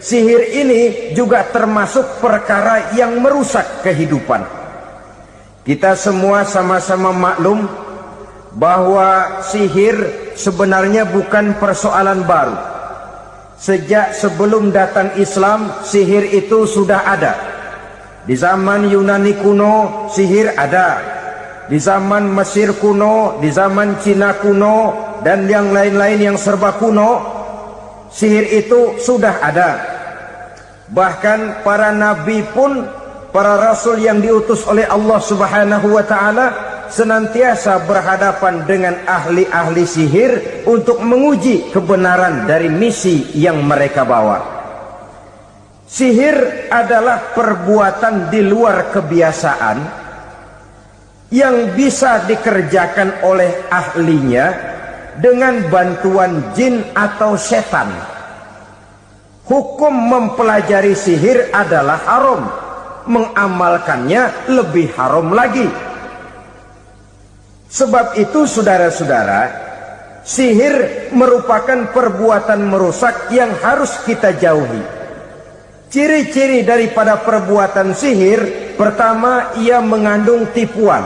Sihir ini juga termasuk perkara yang merusak kehidupan. Kita semua sama-sama maklum bahwa sihir sebenarnya bukan persoalan baru. Sejak sebelum datang Islam, sihir itu sudah ada. Di zaman Yunani kuno, sihir ada. Di zaman Mesir kuno, di zaman Cina kuno, dan yang lain-lain yang serba kuno, sihir itu sudah ada. Bahkan para nabi pun, para rasul yang diutus oleh Allah Subhanahu wa ta'ala, senantiasa berhadapan dengan ahli-ahli sihir untuk menguji kebenaran dari misi yang mereka bawa. Sihir adalah perbuatan di luar kebiasaan yang bisa dikerjakan oleh ahlinya dengan bantuan jin atau setan. Hukum mempelajari sihir adalah haram, mengamalkannya lebih haram lagi. Sebab itu saudara-saudara, sihir merupakan perbuatan merusak yang harus kita jauhi. Ciri-ciri daripada perbuatan sihir, pertama, ia mengandung tipuan,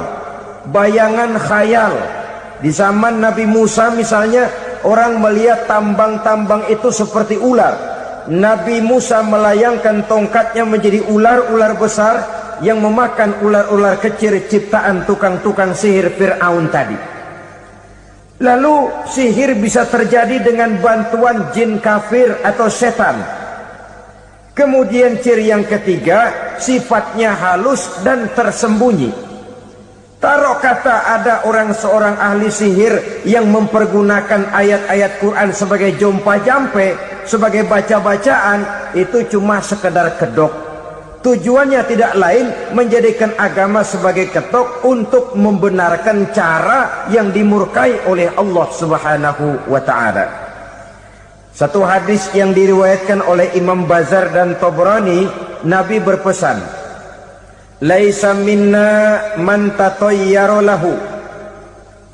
bayangan khayal. Di zaman Nabi Musa misalnya, orang melihat tambang-tambang itu seperti ular. Nabi Musa melayangkan tongkatnya menjadi ular-ular besar yang memakan ular-ular kecil ciptaan tukang-tukang sihir Fir'aun tadi. Lalu sihir bisa terjadi dengan bantuan jin kafir atau setan. Kemudian ciri yang ketiga, sifatnya halus dan tersembunyi. Taruh kata ada seorang ahli sihir yang mempergunakan ayat-ayat Quran sebagai jompa jampe, sebagai baca-bacaan, itu cuma sekedar kedok. Tujuannya tidak lain menjadikan agama sebagai ketok untuk membenarkan cara yang dimurkai oleh Allah Subhanahu wa ta'ala. Satu hadis yang diriwayatkan oleh Imam Bazar dan Tabrani, Nabi berpesan, "Laisa minna man tatayyara lahu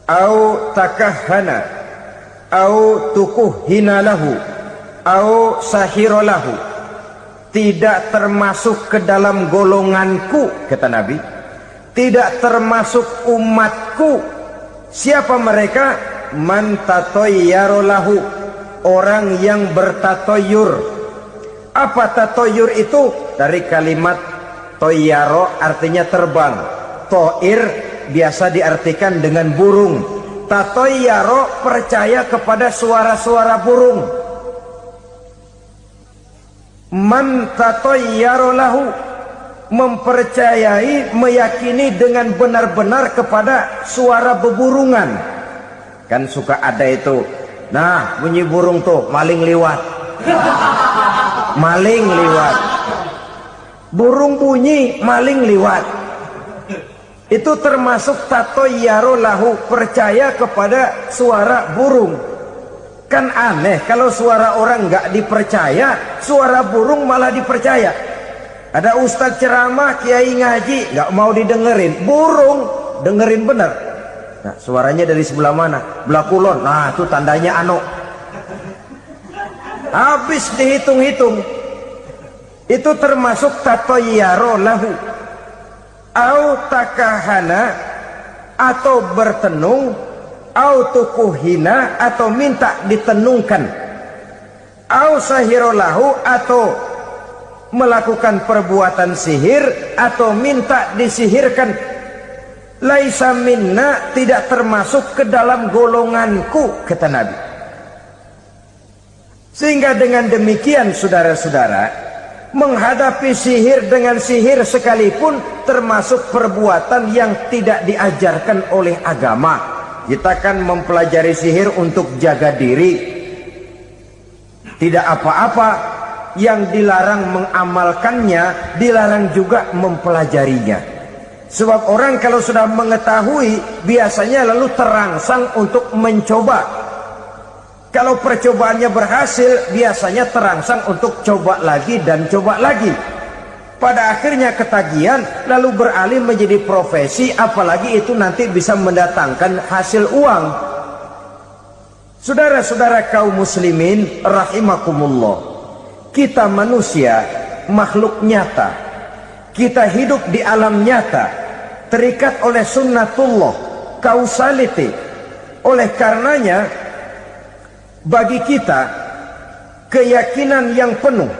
au takahhana au tukuhhina lahu au sahira lahu." Tidak termasuk ke dalam golonganku, kata Nabi. Tidak termasuk umatku. Siapa mereka? Man tatayyara lahu, orang yang bertatoyur. Apa tatoyur itu? Dari kalimat toyaro, artinya terbang. Toir biasa diartikan dengan burung. Tatoyaro percaya kepada suara-suara burung. Man tatayyara lahu, mempercayai, meyakini dengan benar-benar kepada suara beburungan. Kan suka ada itu, nah bunyi burung tuh, maling liwat. Maling liwat. Burung bunyi, maling liwat. Itu termasuk tatayyara lahu, percaya kepada suara burung. Kan aneh kalau suara orang nggak dipercaya, suara burung malah dipercaya. Ada ustadz ceramah, kiai ngaji, nggak mau didengerin, burung dengerin bener. Nah, suaranya dari sebelah mana? Belah kulon. Nah, itu tandanya ano. Habis dihitung-hitung, itu termasuk tatayyara lahu. Au takahana, atau bertenung, au tukuhina, atau minta ditenungkan, au sahirolahu, atau melakukan perbuatan sihir, atau minta disihirkan. Laisa minna, tidak termasuk ke dalam golonganku, kata Nabi. Sehingga dengan demikian saudara-saudara, menghadapi sihir dengan sihir sekalipun termasuk perbuatan yang tidak diajarkan oleh agama. Kita kan mempelajari sihir untuk jaga diri, tidak apa-apa. Yang dilarang mengamalkannya, dilarang juga mempelajarinya. Sebab orang kalau sudah mengetahui, biasanya lalu terangsang untuk mencoba. Kalau percobaannya berhasil, biasanya terangsang untuk coba lagi dan coba lagi. Pada akhirnya ketagihan, lalu beralih menjadi profesi, apalagi itu nanti bisa mendatangkan hasil uang. Saudara-saudara kaum muslimin rahimakumullah, Kita manusia makhluk nyata, kita hidup di alam nyata, terikat oleh sunnatullah, causality. Oleh karenanya bagi kita keyakinan yang penuh,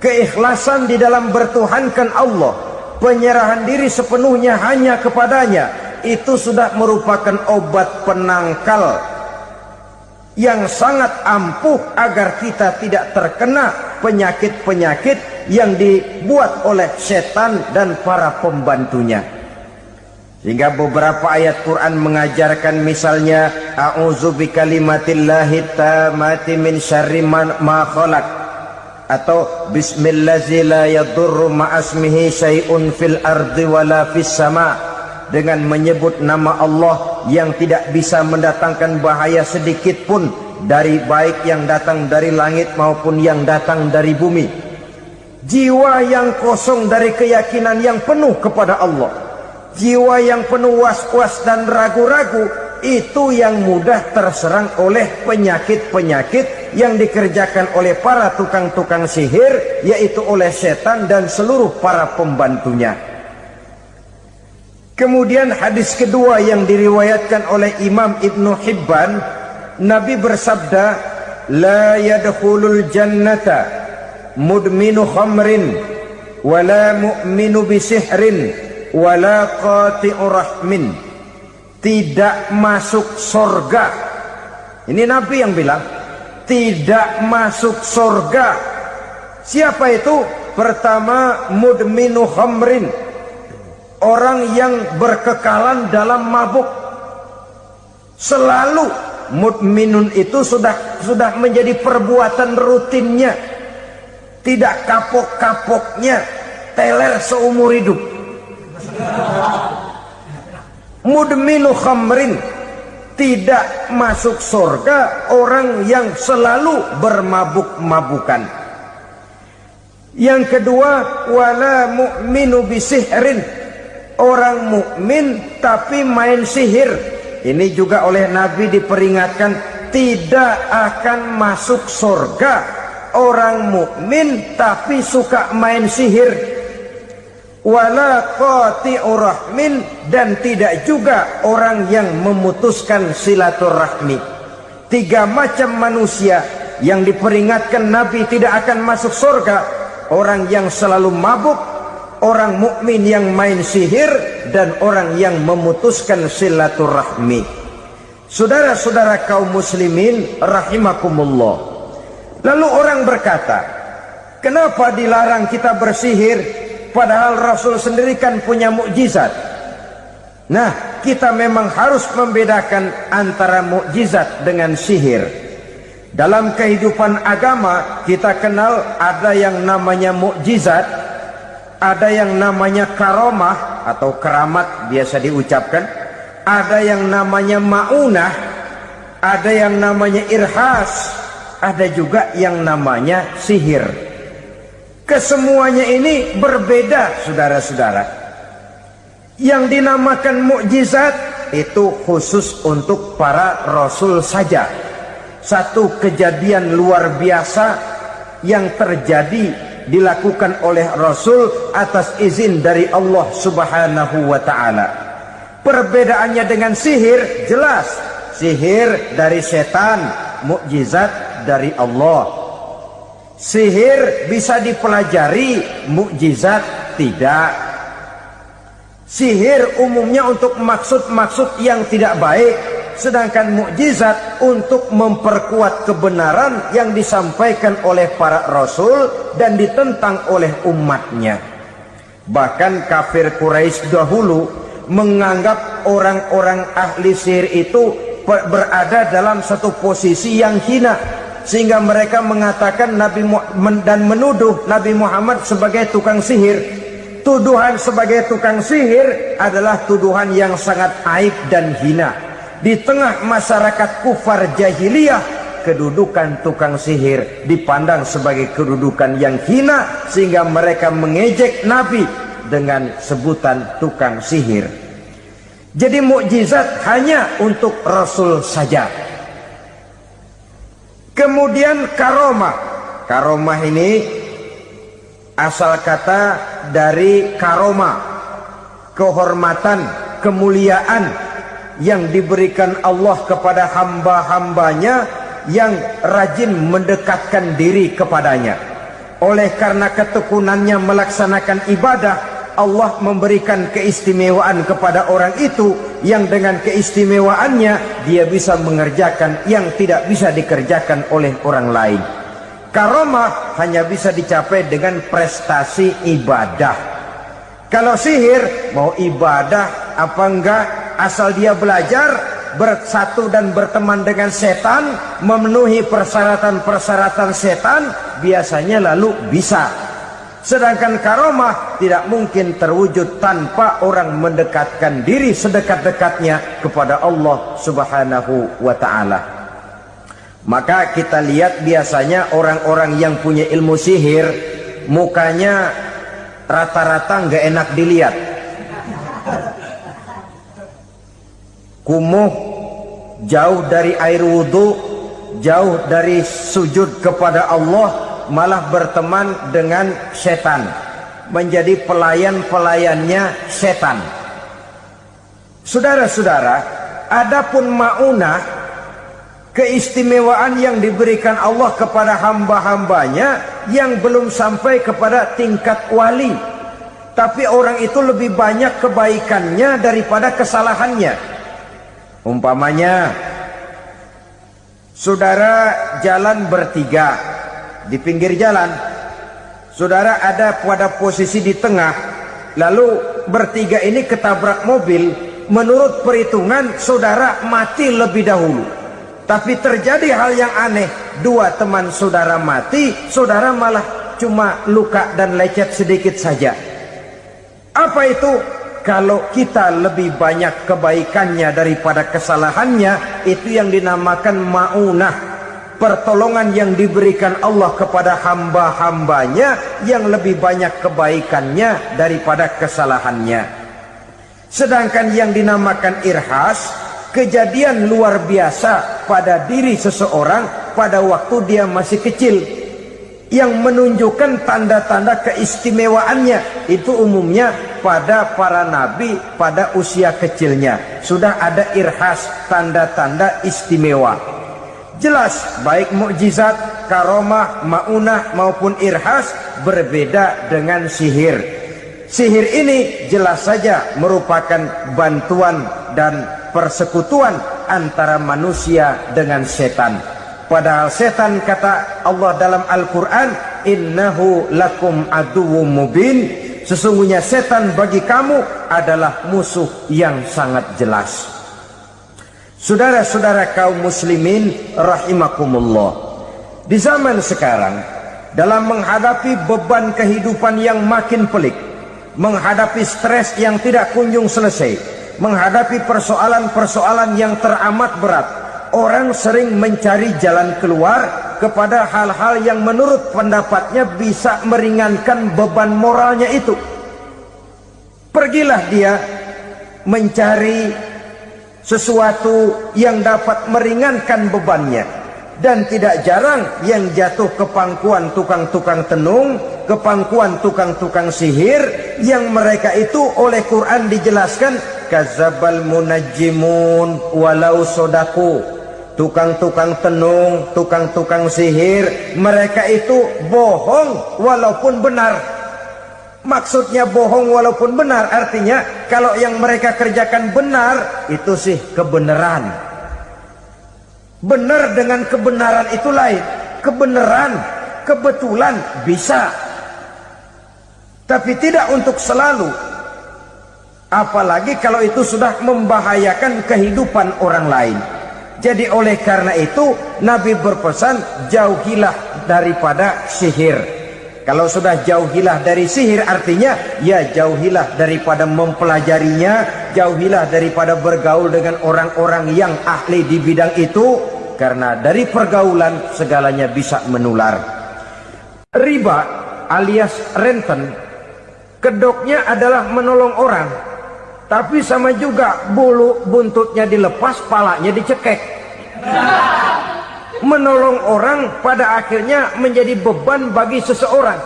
keikhlasan di dalam bertuhankan Allah, penyerahan diri sepenuhnya hanya kepadanya, itu sudah merupakan obat penangkal yang sangat ampuh agar kita tidak terkena penyakit-penyakit yang dibuat oleh setan dan para pembantunya. Sehingga beberapa ayat Quran mengajarkan, misalnya a'udzu bikalimatillahi tammati min syarri ma khalaq, atau bismillazi la yadurru ma'asmihi syai'un fil ardi wala fis sama', dengan menyebut nama Allah yang tidak bisa mendatangkan bahaya sedikit pun, dari baik yang datang dari langit maupun yang datang dari bumi. Jiwa yang kosong dari keyakinan yang penuh kepada Allah, jiwa yang penuh was-was dan ragu-ragu, itu yang mudah terserang oleh penyakit-penyakit yang dikerjakan oleh para tukang-tukang sihir, yaitu oleh setan dan seluruh para pembantunya. Kemudian hadis kedua yang diriwayatkan oleh Imam Ibnu Hibban, Nabi bersabda, la yadkhulul jannata mudminu khamrin wala mu'minu bisihrin wala qati'u rahmin. Tidak masuk surga. Ini Nabi yang bilang, tidak masuk surga. Siapa itu? Pertama, mudminu khamrin, orang yang berkekalan dalam mabuk. Selalu mudminun itu sudah menjadi perbuatan rutinnya, tidak kapok-kapoknya, teler seumur hidup. Mudminu khamrin, tidak masuk surga orang yang selalu bermabuk-mabukan. Yang kedua, wala mu'minu bisihrin, orang mukmin tapi main sihir. Ini juga oleh Nabi diperingatkan, tidak akan masuk surga orang mukmin tapi suka main sihir. Wala qati'u rahmin, dan tidak juga orang yang memutuskan silaturahmi. Tiga macam manusia yang diperingatkan Nabi tidak akan masuk surga: orang yang selalu mabuk, orang mukmin yang main sihir, dan orang yang memutuskan silaturahmi. Saudara-saudara kaum muslimin rahimakumullah. Lalu orang berkata, kenapa dilarang kita bersihir padahal Rasul sendiri kan punya mukjizat? Nah, kita memang harus membedakan antara mukjizat dengan sihir. Dalam kehidupan agama kita kenal ada yang namanya mukjizat, ada yang namanya karomah atau keramat biasa diucapkan, ada yang namanya maunah, ada yang namanya irhas, ada juga yang namanya sihir. Kesemuanya ini berbeda, saudara-saudara. Yang dinamakan mukjizat itu khusus untuk para rasul saja. Satu kejadian luar biasa yang terjadi dilakukan oleh Rasul atas izin dari Allah Subhanahu wa ta'ala. Perbedaannya dengan sihir jelas. Sihir dari setan, mukjizat dari Allah. Sihir bisa dipelajari, mukjizat tidak. Sihir umumnya untuk maksud-maksud yang tidak baik, sedangkan mukjizat untuk memperkuat kebenaran yang disampaikan oleh para rasul dan ditentang oleh umatnya. Bahkan kafir Quraisy dahulu menganggap orang-orang ahli sihir itu berada dalam satu posisi yang hina, sehingga mereka mengatakan Nabi dan menuduh Nabi Muhammad sebagai tukang sihir. Tuduhan sebagai tukang sihir adalah tuduhan yang sangat aib dan hina. Di tengah masyarakat kufar jahiliyah, kedudukan tukang sihir dipandang sebagai kedudukan yang hina, sehingga mereka mengejek Nabi dengan sebutan tukang sihir. Jadi mukjizat hanya untuk Rasul saja. Kemudian karomah. Karomah ini asal kata dari karoma, kehormatan, kemuliaan yang diberikan Allah kepada hamba-hambanya yang rajin mendekatkan diri kepadanya. Oleh karena ketekunannya melaksanakan ibadah, Allah memberikan keistimewaan kepada orang itu yang dengan keistimewaannya dia bisa mengerjakan yang tidak bisa dikerjakan oleh orang lain. Karomah hanya bisa dicapai dengan prestasi ibadah. Kalau sihir mau ibadah apa enggak, asal dia belajar, bersatu dan berteman dengan setan, memenuhi persyaratan-persyaratan setan, biasanya lalu bisa. Sedangkan karomah tidak mungkin terwujud tanpa orang mendekatkan diri sedekat-dekatnya kepada Allah Subhanahu wa ta'ala. Maka kita lihat biasanya orang-orang yang punya ilmu sihir, mukanya rata-rata nggak enak dilihat. Kumuh, jauh dari air wudhu, jauh dari sujud kepada Allah, malah berteman dengan setan, menjadi pelayan-pelayannya setan. Saudara-saudara, adapun maunah, keistimewaan yang diberikan Allah kepada hamba-hambanya yang belum sampai kepada tingkat wali, tapi orang itu lebih banyak kebaikannya daripada kesalahannya. Umpamanya saudara jalan bertiga di pinggir jalan, saudara ada pada posisi di tengah, lalu bertiga ini ketabrak mobil. Menurut perhitungan saudara mati lebih dahulu, tapi terjadi hal yang aneh, dua teman saudara mati, saudara malah cuma luka dan lecet sedikit saja. Apa itu? Kalau kita lebih banyak kebaikannya daripada kesalahannya, itu yang dinamakan maunah, pertolongan yang diberikan Allah kepada hamba-hambanya yang lebih banyak kebaikannya daripada kesalahannya. Sedangkan yang dinamakan irhas, kejadian luar biasa pada diri seseorang pada waktu dia masih kecil, yang menunjukkan tanda-tanda keistimewaannya. Itu umumnya pada para nabi pada usia kecilnya sudah ada irhas, tanda-tanda istimewa. Jelas baik mukjizat, karomah, maunah maupun irhas berbeda dengan sihir. Sihir ini jelas saja merupakan bantuan dan persekutuan antara manusia dengan setan. Padahal setan, kata Allah dalam Al-Quran, innahu lakum aduwwum mubin, sesungguhnya setan bagi kamu adalah musuh yang sangat jelas. Saudara-saudara kaum muslimin rahimakumullah, di zaman sekarang dalam menghadapi beban kehidupan yang makin pelik, menghadapi stres yang tidak kunjung selesai, menghadapi persoalan-persoalan yang teramat berat, orang sering mencari jalan keluar kepada hal-hal yang menurut pendapatnya bisa meringankan beban moralnya itu. Pergilah dia mencari sesuatu yang dapat meringankan bebannya. Dan tidak jarang yang jatuh ke pangkuan tukang-tukang tenung, ke pangkuan tukang-tukang sihir, yang mereka itu oleh Quran dijelaskan kazabal munajjimun walau sodaku. Tukang-tukang tenung, tukang-tukang sihir, mereka itu bohong walaupun benar. Maksudnya bohong walaupun benar, artinya kalau yang mereka kerjakan benar, itu sih kebenaran. Benar dengan kebenaran itu lain. Kebenaran, kebetulan bisa, tapi tidak untuk selalu. Apalagi kalau itu sudah membahayakan kehidupan orang lain. Jadi oleh karena itu Nabi berpesan, jauhilah daripada sihir. Kalau sudah jauhilah dari sihir, artinya ya jauhilah daripada mempelajarinya, jauhilah daripada bergaul dengan orang-orang yang ahli di bidang itu, karena dari pergaulan segalanya bisa menular. Riba alias renten, kedoknya adalah menolong orang, tapi sama juga bulu buntutnya dilepas, palanya dicekek. Menolong orang pada akhirnya menjadi beban bagi seseorang.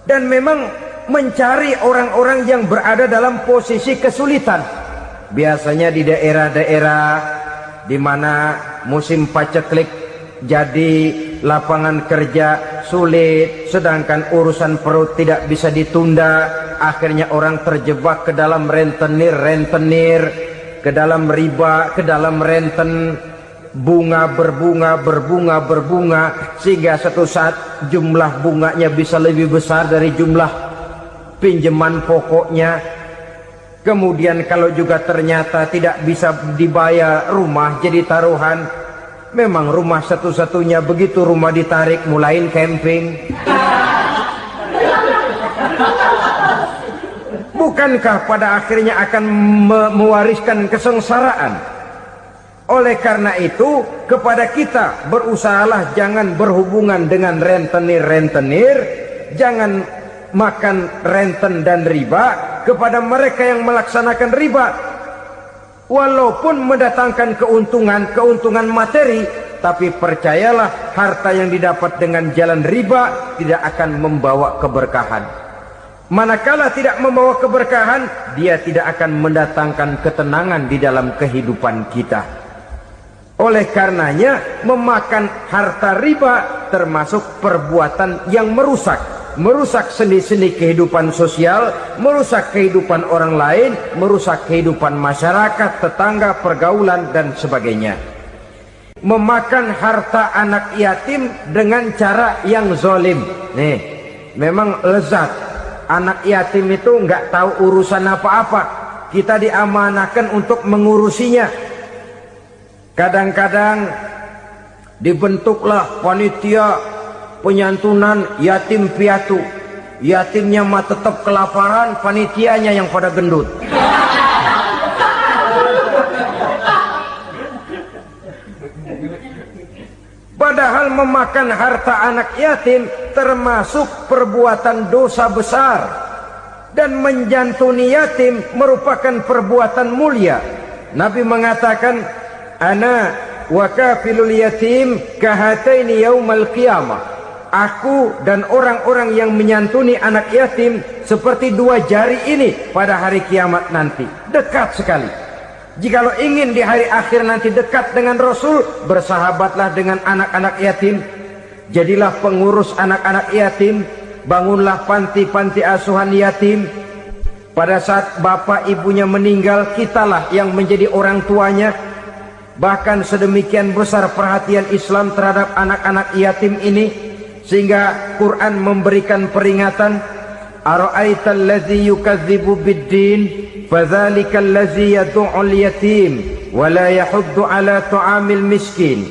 Dan memang mencari orang-orang yang berada dalam posisi kesulitan. Biasanya di daerah-daerah di mana musim paceklik, jadi lapangan kerja sulit, sedangkan urusan perut tidak bisa ditunda. Akhirnya orang terjebak ke dalam rentenir, ke dalam riba, ke dalam renten. Bunga berbunga, sehingga satu saat jumlah bunganya bisa lebih besar dari jumlah pinjaman pokoknya. Kemudian kalau juga ternyata tidak bisa dibayar, rumah jadi taruhan. Memang rumah satu-satunya, begitu rumah ditarik mulain camping. Bukankah pada akhirnya akan mewariskan kesengsaraan? Oleh karena itu, kepada kita berusahalah jangan berhubungan dengan rentenir, jangan makan renten dan riba kepada mereka yang melaksanakan riba. Walaupun mendatangkan keuntungan materi, tapi percayalah harta yang didapat dengan jalan riba tidak akan membawa keberkahan. Manakala tidak membawa keberkahan, dia tidak akan mendatangkan ketenangan di dalam kehidupan kita. Oleh karenanya, memakan harta riba termasuk perbuatan yang merusak sendi-sendi kehidupan sosial, merusak kehidupan orang lain, merusak kehidupan masyarakat, tetangga, pergaulan, dan sebagainya. Memakan harta anak yatim dengan cara yang zalim. Nih, memang lezat. Anak yatim itu nggak tahu urusan apa-apa. Kita diamanahkan untuk mengurusinya. Kadang-kadang dibentuklah panitia penyantunan yatim piatu. Yatimnya mah tetap kelaparan, panitianya yang pada gendut. Padahal memakan harta anak yatim termasuk perbuatan dosa besar. Dan menjantuni yatim merupakan perbuatan mulia. Nabi mengatakan, ana wa kafilul yatim kahataini yaumal qiyamah. Aku dan orang-orang yang menyantuni anak yatim seperti dua jari ini pada hari kiamat nanti. Dekat sekali. Jikalau ingin di hari akhir nanti dekat dengan Rasul, bersahabatlah dengan anak-anak yatim. Jadilah pengurus anak-anak yatim. Bangunlah panti-panti asuhan yatim. Pada saat bapak ibunya meninggal, kitalah yang menjadi orang tuanya. Bahkan sedemikian besar perhatian Islam terhadap anak-anak yatim ini, sehingga Quran memberikan peringatan, ara'aital ladzi yukadzibu biddin fadzalikal ladzi yad'ul yatim wa la yahuddu ala ta'amil miskin.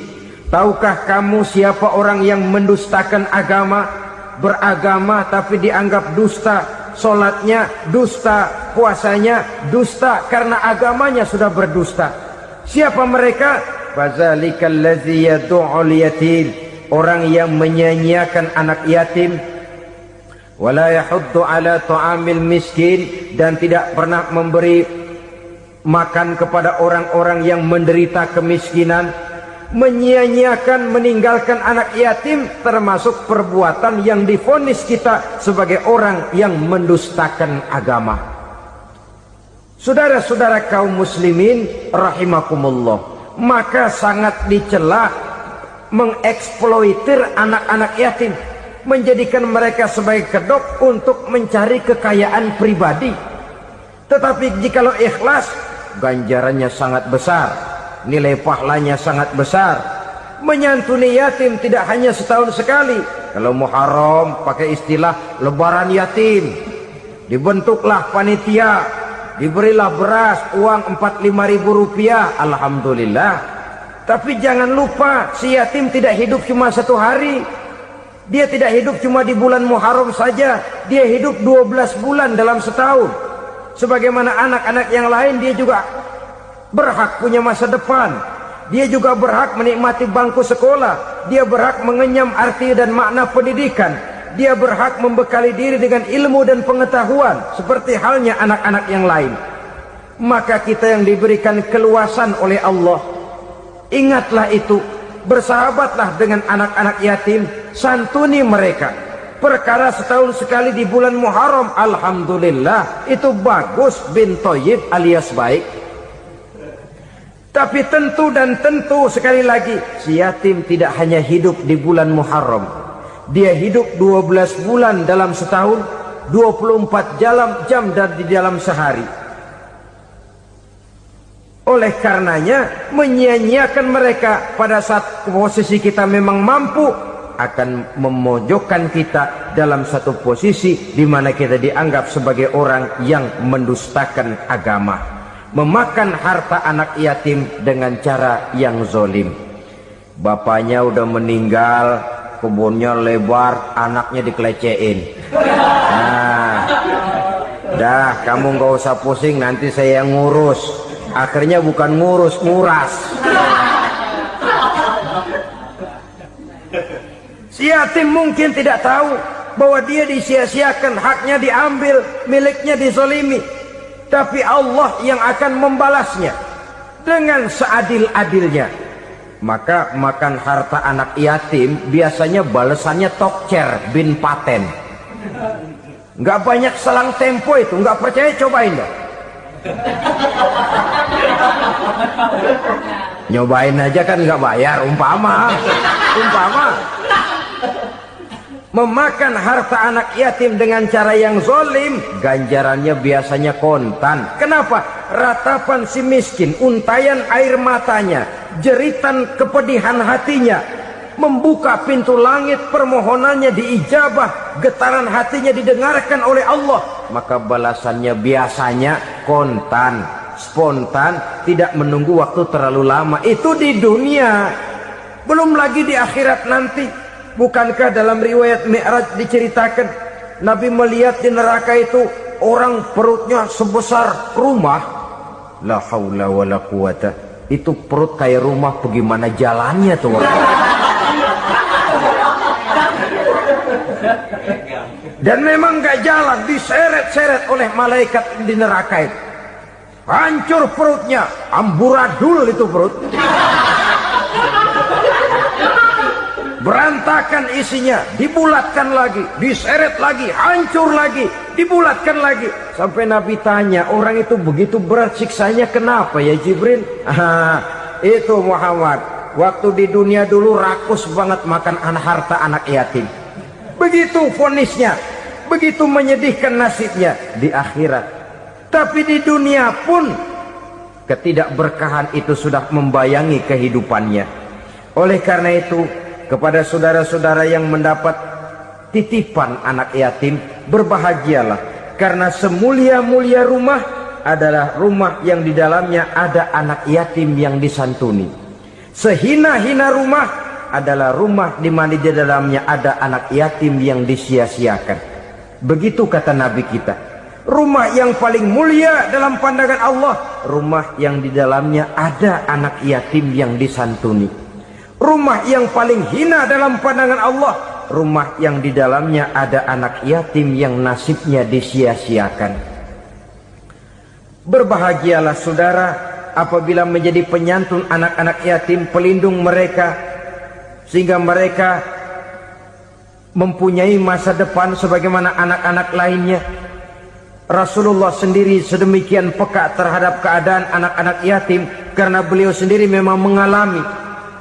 Tahukah kamu siapa orang yang mendustakan agama, beragama tapi dianggap dusta, salatnya dusta, puasanya dusta karena agamanya sudah berdusta. Siapa mereka? Fazalikal ladzi yad'ul yatim, orang yang menyia-nyiakan anak yatim, wala yahuddu ala ta'amil miskin, dan tidak pernah memberi makan kepada orang-orang yang menderita kemiskinan. Menyia-nyiakan, meninggalkan anak yatim termasuk perbuatan yang divonis kita sebagai orang yang mendustakan agama. Saudara-saudara kaum muslimin rahimakumullah, maka sangat dicela mengeksploitir anak-anak yatim, menjadikan mereka sebagai kedok untuk mencari kekayaan pribadi. Tetapi jikalau ikhlas, ganjarannya sangat besar, nilai pahalanya sangat besar. Menyantuni yatim tidak hanya setahun sekali. Kalau Muharram pakai istilah lebaran yatim, dibentuklah panitia, diberilah beras, uang 45.000 rupiah, alhamdulillah. Tapi jangan lupa, si yatim tidak hidup cuma satu hari. Dia tidak hidup cuma di bulan Muharram saja. Dia hidup 12 bulan dalam setahun. Sebagaimana anak-anak yang lain, dia juga berhak punya masa depan. Dia juga berhak menikmati bangku sekolah. Dia berhak mengenyam arti dan makna pendidikan. Dia berhak membekali diri dengan ilmu dan pengetahuan seperti halnya anak-anak yang lain. Maka kita yang diberikan keluasan oleh Allah, ingatlah itu. bersahabatlah dengan anak-anak yatim, santuni mereka. Perkara setahun sekali di bulan Muharram, alhamdulillah, itu bagus bin Thayyib alias baik. Tapi tentu dan tentu sekali lagi, si yatim tidak hanya hidup di bulan Muharram. Dia hidup 12 bulan dalam setahun, 24 jam di dalam sehari. Oleh karenanya, menyia-nyiakan mereka pada saat posisi kita memang mampu akan memojokkan kita dalam satu posisi di mana kita dianggap sebagai orang yang mendustakan agama, memakan harta anak yatim dengan cara yang zolim. Bapaknya udah meninggal, kebunnya lebar, anaknya dikelecehin. Nah, dah kamu nggak usah pusing, nanti saya yang ngurus. Akhirnya bukan ngurus, nguras. Si yatim mungkin tidak tahu bahwa dia disia-siakan, haknya diambil, miliknya dizalimi. Tapi Allah yang akan membalasnya dengan seadil-adilnya. Maka makan harta anak yatim biasanya balasannya tokcer bin paten. Nggak banyak selang tempo itu, nggak percaya cobain dah. Nyobain aja kan nggak bayar, umpama memakan harta anak yatim dengan cara yang zolim, ganjarannya biasanya kontan. Kenapa? Ratapan si miskin, untayan air matanya, jeritan kepedihan hatinya, membuka pintu langit, permohonannya diijabah, getaran hatinya didengarkan oleh Allah, maka balasannya biasanya kontan, spontan, tidak menunggu waktu terlalu lama. Itu di dunia, belum lagi di akhirat nanti. Bukankah dalam riwayat Mi'raj diceritakan Nabi melihat di neraka itu orang perutnya sebesar rumah? La haula wala quwata. Itu perut kayak rumah, bagaimana jalannya tuh? Dan memang gak jalan, diseret-seret oleh malaikat di neraka itu. Hancur perutnya, amburadul itu perut. Berantakan isinya, dibulatkan lagi, diseret lagi, hancur lagi, dibulatkan lagi. Sampai Nabi tanya, orang itu begitu berat siksanya kenapa ya Jibril? Itu Muhammad, waktu di dunia dulu rakus banget makan harta anak yatim. Begitu vonisnya, begitu menyedihkan nasibnya di akhirat. Tapi di dunia pun ketidakberkahan itu sudah membayangi kehidupannya. Oleh karena itu, kepada saudara-saudara yang mendapat titipan anak yatim, berbahagialah, karena semulia-mulia rumah adalah rumah yang di dalamnya ada anak yatim yang disantuni. Sehina-hina rumah adalah rumah di mana di dalamnya ada anak yatim yang disia-siakan. Begitu kata Nabi kita. Rumah yang paling mulia dalam pandangan Allah, rumah yang di dalamnya ada anak yatim yang disantuni. Rumah yang paling hina dalam pandangan Allah, rumah yang di dalamnya ada anak yatim yang nasibnya disia-siakan. Berbahagialah saudara apabila menjadi penyantun anak-anak yatim, pelindung mereka, sehingga mereka mempunyai masa depan sebagaimana anak-anak lainnya. Rasulullah sendiri sedemikian peka terhadap keadaan anak-anak yatim, karena beliau sendiri memang mengalami.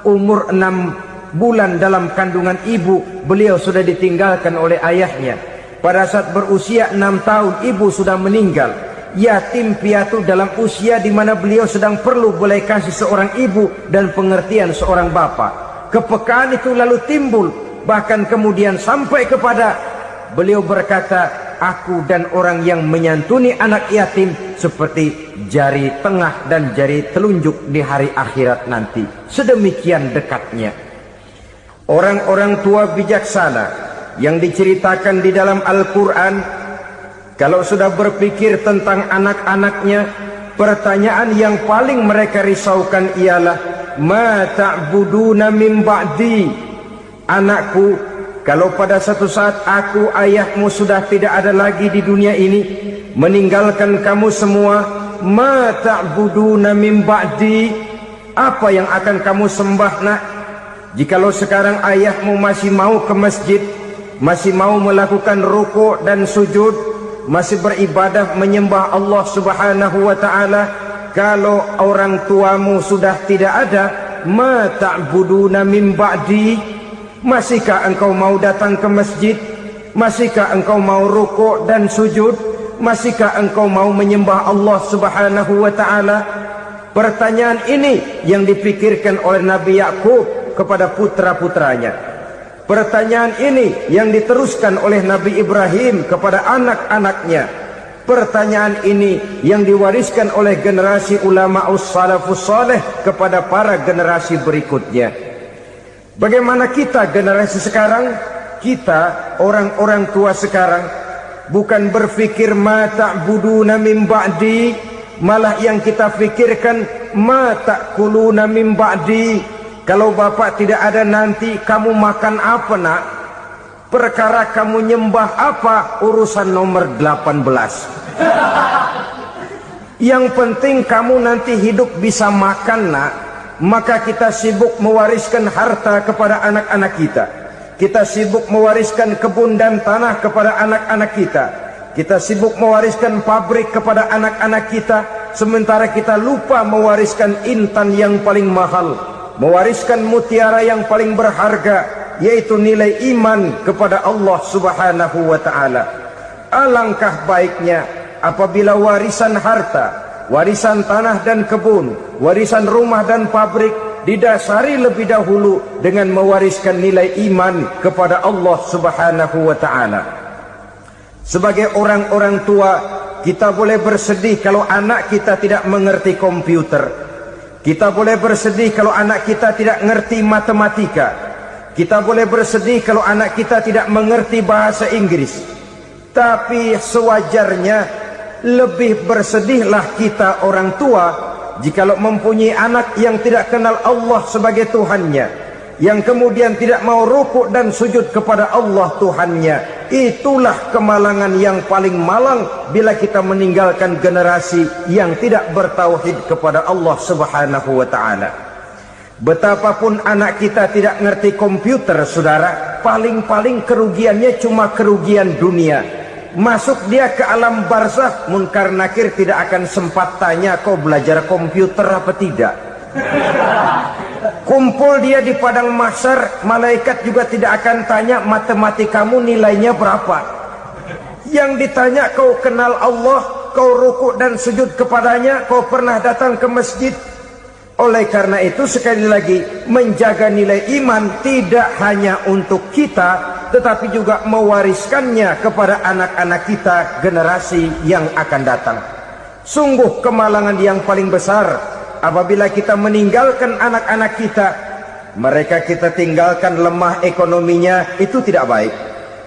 Umur 6 bulan dalam kandungan ibu, beliau sudah ditinggalkan oleh ayahnya. Pada saat berusia 6 tahun, ibu sudah meninggal. Yatim piatu dalam usia di mana beliau sedang perlu belas kasih seorang ibu dan pengertian seorang bapa. Kepekaan itu lalu timbul, bahkan kemudian sampai kepada beliau berkata, aku dan orang yang menyantuni anak yatim seperti jari tengah dan jari telunjuk di hari akhirat nanti. Sedemikian dekatnya. Orang-orang tua bijaksana yang diceritakan di dalam Al-Quran, kalau sudah berpikir tentang anak-anaknya, pertanyaan yang paling mereka risaukan ialah, ma ta'buduna min ba'di? Anakku, kalau pada satu saat aku, ayahmu sudah tidak ada lagi di dunia ini, meninggalkan kamu semua, ma ta'buduna min ba'di? Apa yang akan kamu sembah nak? Jikalau sekarang ayahmu masih mau ke masjid, masih mau melakukan rukuk dan sujud, masih beribadah menyembah Allah Subhanahu wa ta'ala, kalau orang tuamu sudah tidak ada, ma ta'buduna min ba'di, masihkah engkau mau datang ke masjid? Masihkah engkau mau rukuk dan sujud? Masihkah engkau mau menyembah Allah Subhanahu wa ta'ala? Pertanyaan ini yang dipikirkan oleh Nabi Yakub kepada putra-putranya. Pertanyaan ini yang diteruskan oleh Nabi Ibrahim kepada anak-anaknya. Pertanyaan ini yang diwariskan oleh generasi ulama salafus saleh kepada para generasi berikutnya. Bagaimana kita generasi sekarang? Kita orang-orang tua sekarang bukan berfikir ma ta'buduna min ba'di, malah yang kita fikirkan ma ta'kuluna min ba'di. Kalau bapak tidak ada nanti kamu makan apa nak? Perkara kamu nyembah apa? Urusan nomor 18. Yang penting kamu nanti hidup bisa makan nak. Maka kita sibuk mewariskan harta kepada anak-anak kita. Kita sibuk mewariskan kebun dan tanah kepada anak-anak kita. Kita sibuk mewariskan pabrik kepada anak-anak kita, sementara kita lupa mewariskan intan yang paling mahal, mewariskan mutiara yang paling berharga, yaitu nilai iman kepada Allah Subhanahu wa ta'ala. Alangkah baiknya apabila warisan harta, warisan tanah dan kebun, warisan rumah dan pabrik didasari lebih dahulu dengan mewariskan nilai iman kepada Allah Subhanahu wa ta'ala. Sebagai orang-orang tua, kita boleh bersedih kalau anak kita tidak mengerti komputer. Kita boleh bersedih kalau anak kita tidak mengerti matematika. Kita boleh bersedih kalau anak kita tidak mengerti bahasa Inggris. Tapi sewajarnya lebih bersedihlah kita orang tua jikalau mempunyai anak yang tidak kenal Allah sebagai Tuhannya, yang kemudian tidak mau rukuk dan sujud kepada Allah Tuhannya. Itulah kemalangan yang paling malang bila kita meninggalkan generasi yang tidak bertauhid kepada Allah Subhanahu wa ta'ala. Betapapun anak kita tidak ngerti komputer, saudara, paling-paling kerugiannya cuma kerugian dunia. Masuk dia ke alam barzakh, munkar nakir tidak akan sempat tanya kau belajar komputer apa tidak. Kumpul dia di padang mahsyar, malaikat juga tidak akan tanya matematikamu nilainya berapa. Yang ditanya kau kenal Allah, kau rukuk dan sujud kepadanya, kau pernah datang ke masjid. Oleh karena itu sekali lagi, menjaga nilai iman tidak hanya untuk kita, tetapi juga mewariskannya kepada anak-anak kita, generasi yang akan datang. Sungguh kemalangan yang paling besar apabila kita meninggalkan anak-anak kita. Mereka kita tinggalkan lemah ekonominya, itu tidak baik.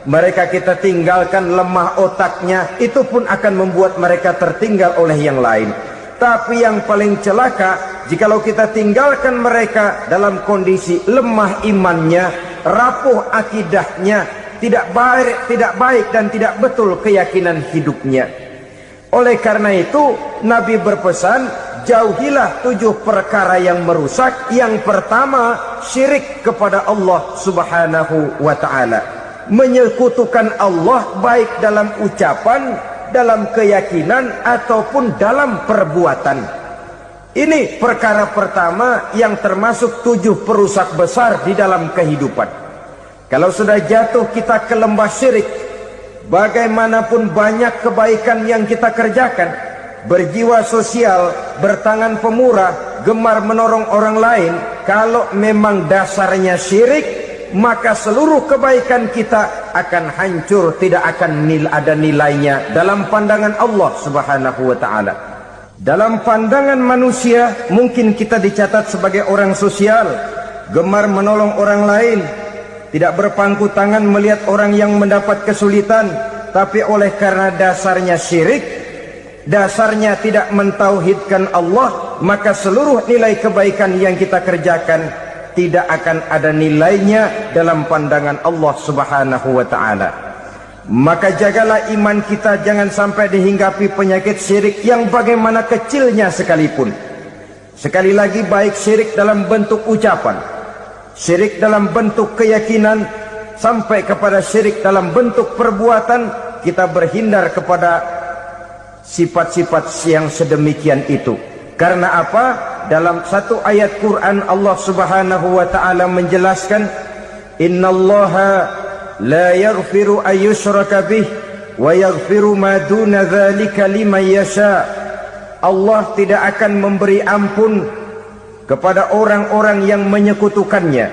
Mereka kita tinggalkan lemah otaknya, itu pun akan membuat mereka tertinggal oleh yang lain. Tapi yang paling celaka, jikalau kita tinggalkan mereka dalam kondisi lemah imannya, rapuh akidahnya, tidak baik dan tidak betul keyakinan hidupnya. Oleh karena itu Nabi berpesan, jauhilah 7 perkara yang merusak. Yang pertama, syirik kepada Allah Subhanahu wa ta'ala, menyekutukan Allah baik dalam ucapan, dalam keyakinan ataupun dalam perbuatan. Ini perkara pertama yang termasuk 7 perusak besar di dalam kehidupan. Kalau sudah jatuh kita ke lembah syirik, bagaimanapun banyak kebaikan yang kita kerjakan, berjiwa sosial, bertangan pemurah, gemar menolong orang lain, kalau memang dasarnya syirik, maka seluruh kebaikan kita akan hancur, tidak akan ada nilainya dalam pandangan Allah Subhanahu wa ta'ala. Dalam pandangan manusia, mungkin kita dicatat sebagai orang sosial, gemar menolong orang lain, tidak berpangku tangan melihat orang yang mendapat kesulitan. Tapi oleh karena dasarnya syirik, dasarnya tidak mentauhidkan Allah, maka seluruh nilai kebaikan yang kita kerjakan tidak akan ada nilainya dalam pandangan Allah Subhanahu wa ta'ala. Maka jagalah iman kita, jangan sampai dihinggapi penyakit syirik yang bagaimana kecilnya sekalipun. Sekali lagi, baik syirik dalam bentuk ucapan, syirik dalam bentuk keyakinan, sampai kepada syirik dalam bentuk perbuatan, kita berhindar kepada sifat-sifat yang sedemikian itu. Karena apa? Dalam satu ayat Quran Allah Subhanahu wa taala menjelaskan, innallaha la yaghfiru ayyushraka bih wa yaghfiru ma duna dzalika liman yasha. Allah tidak akan memberi ampun kepada orang-orang yang menyekutukannya,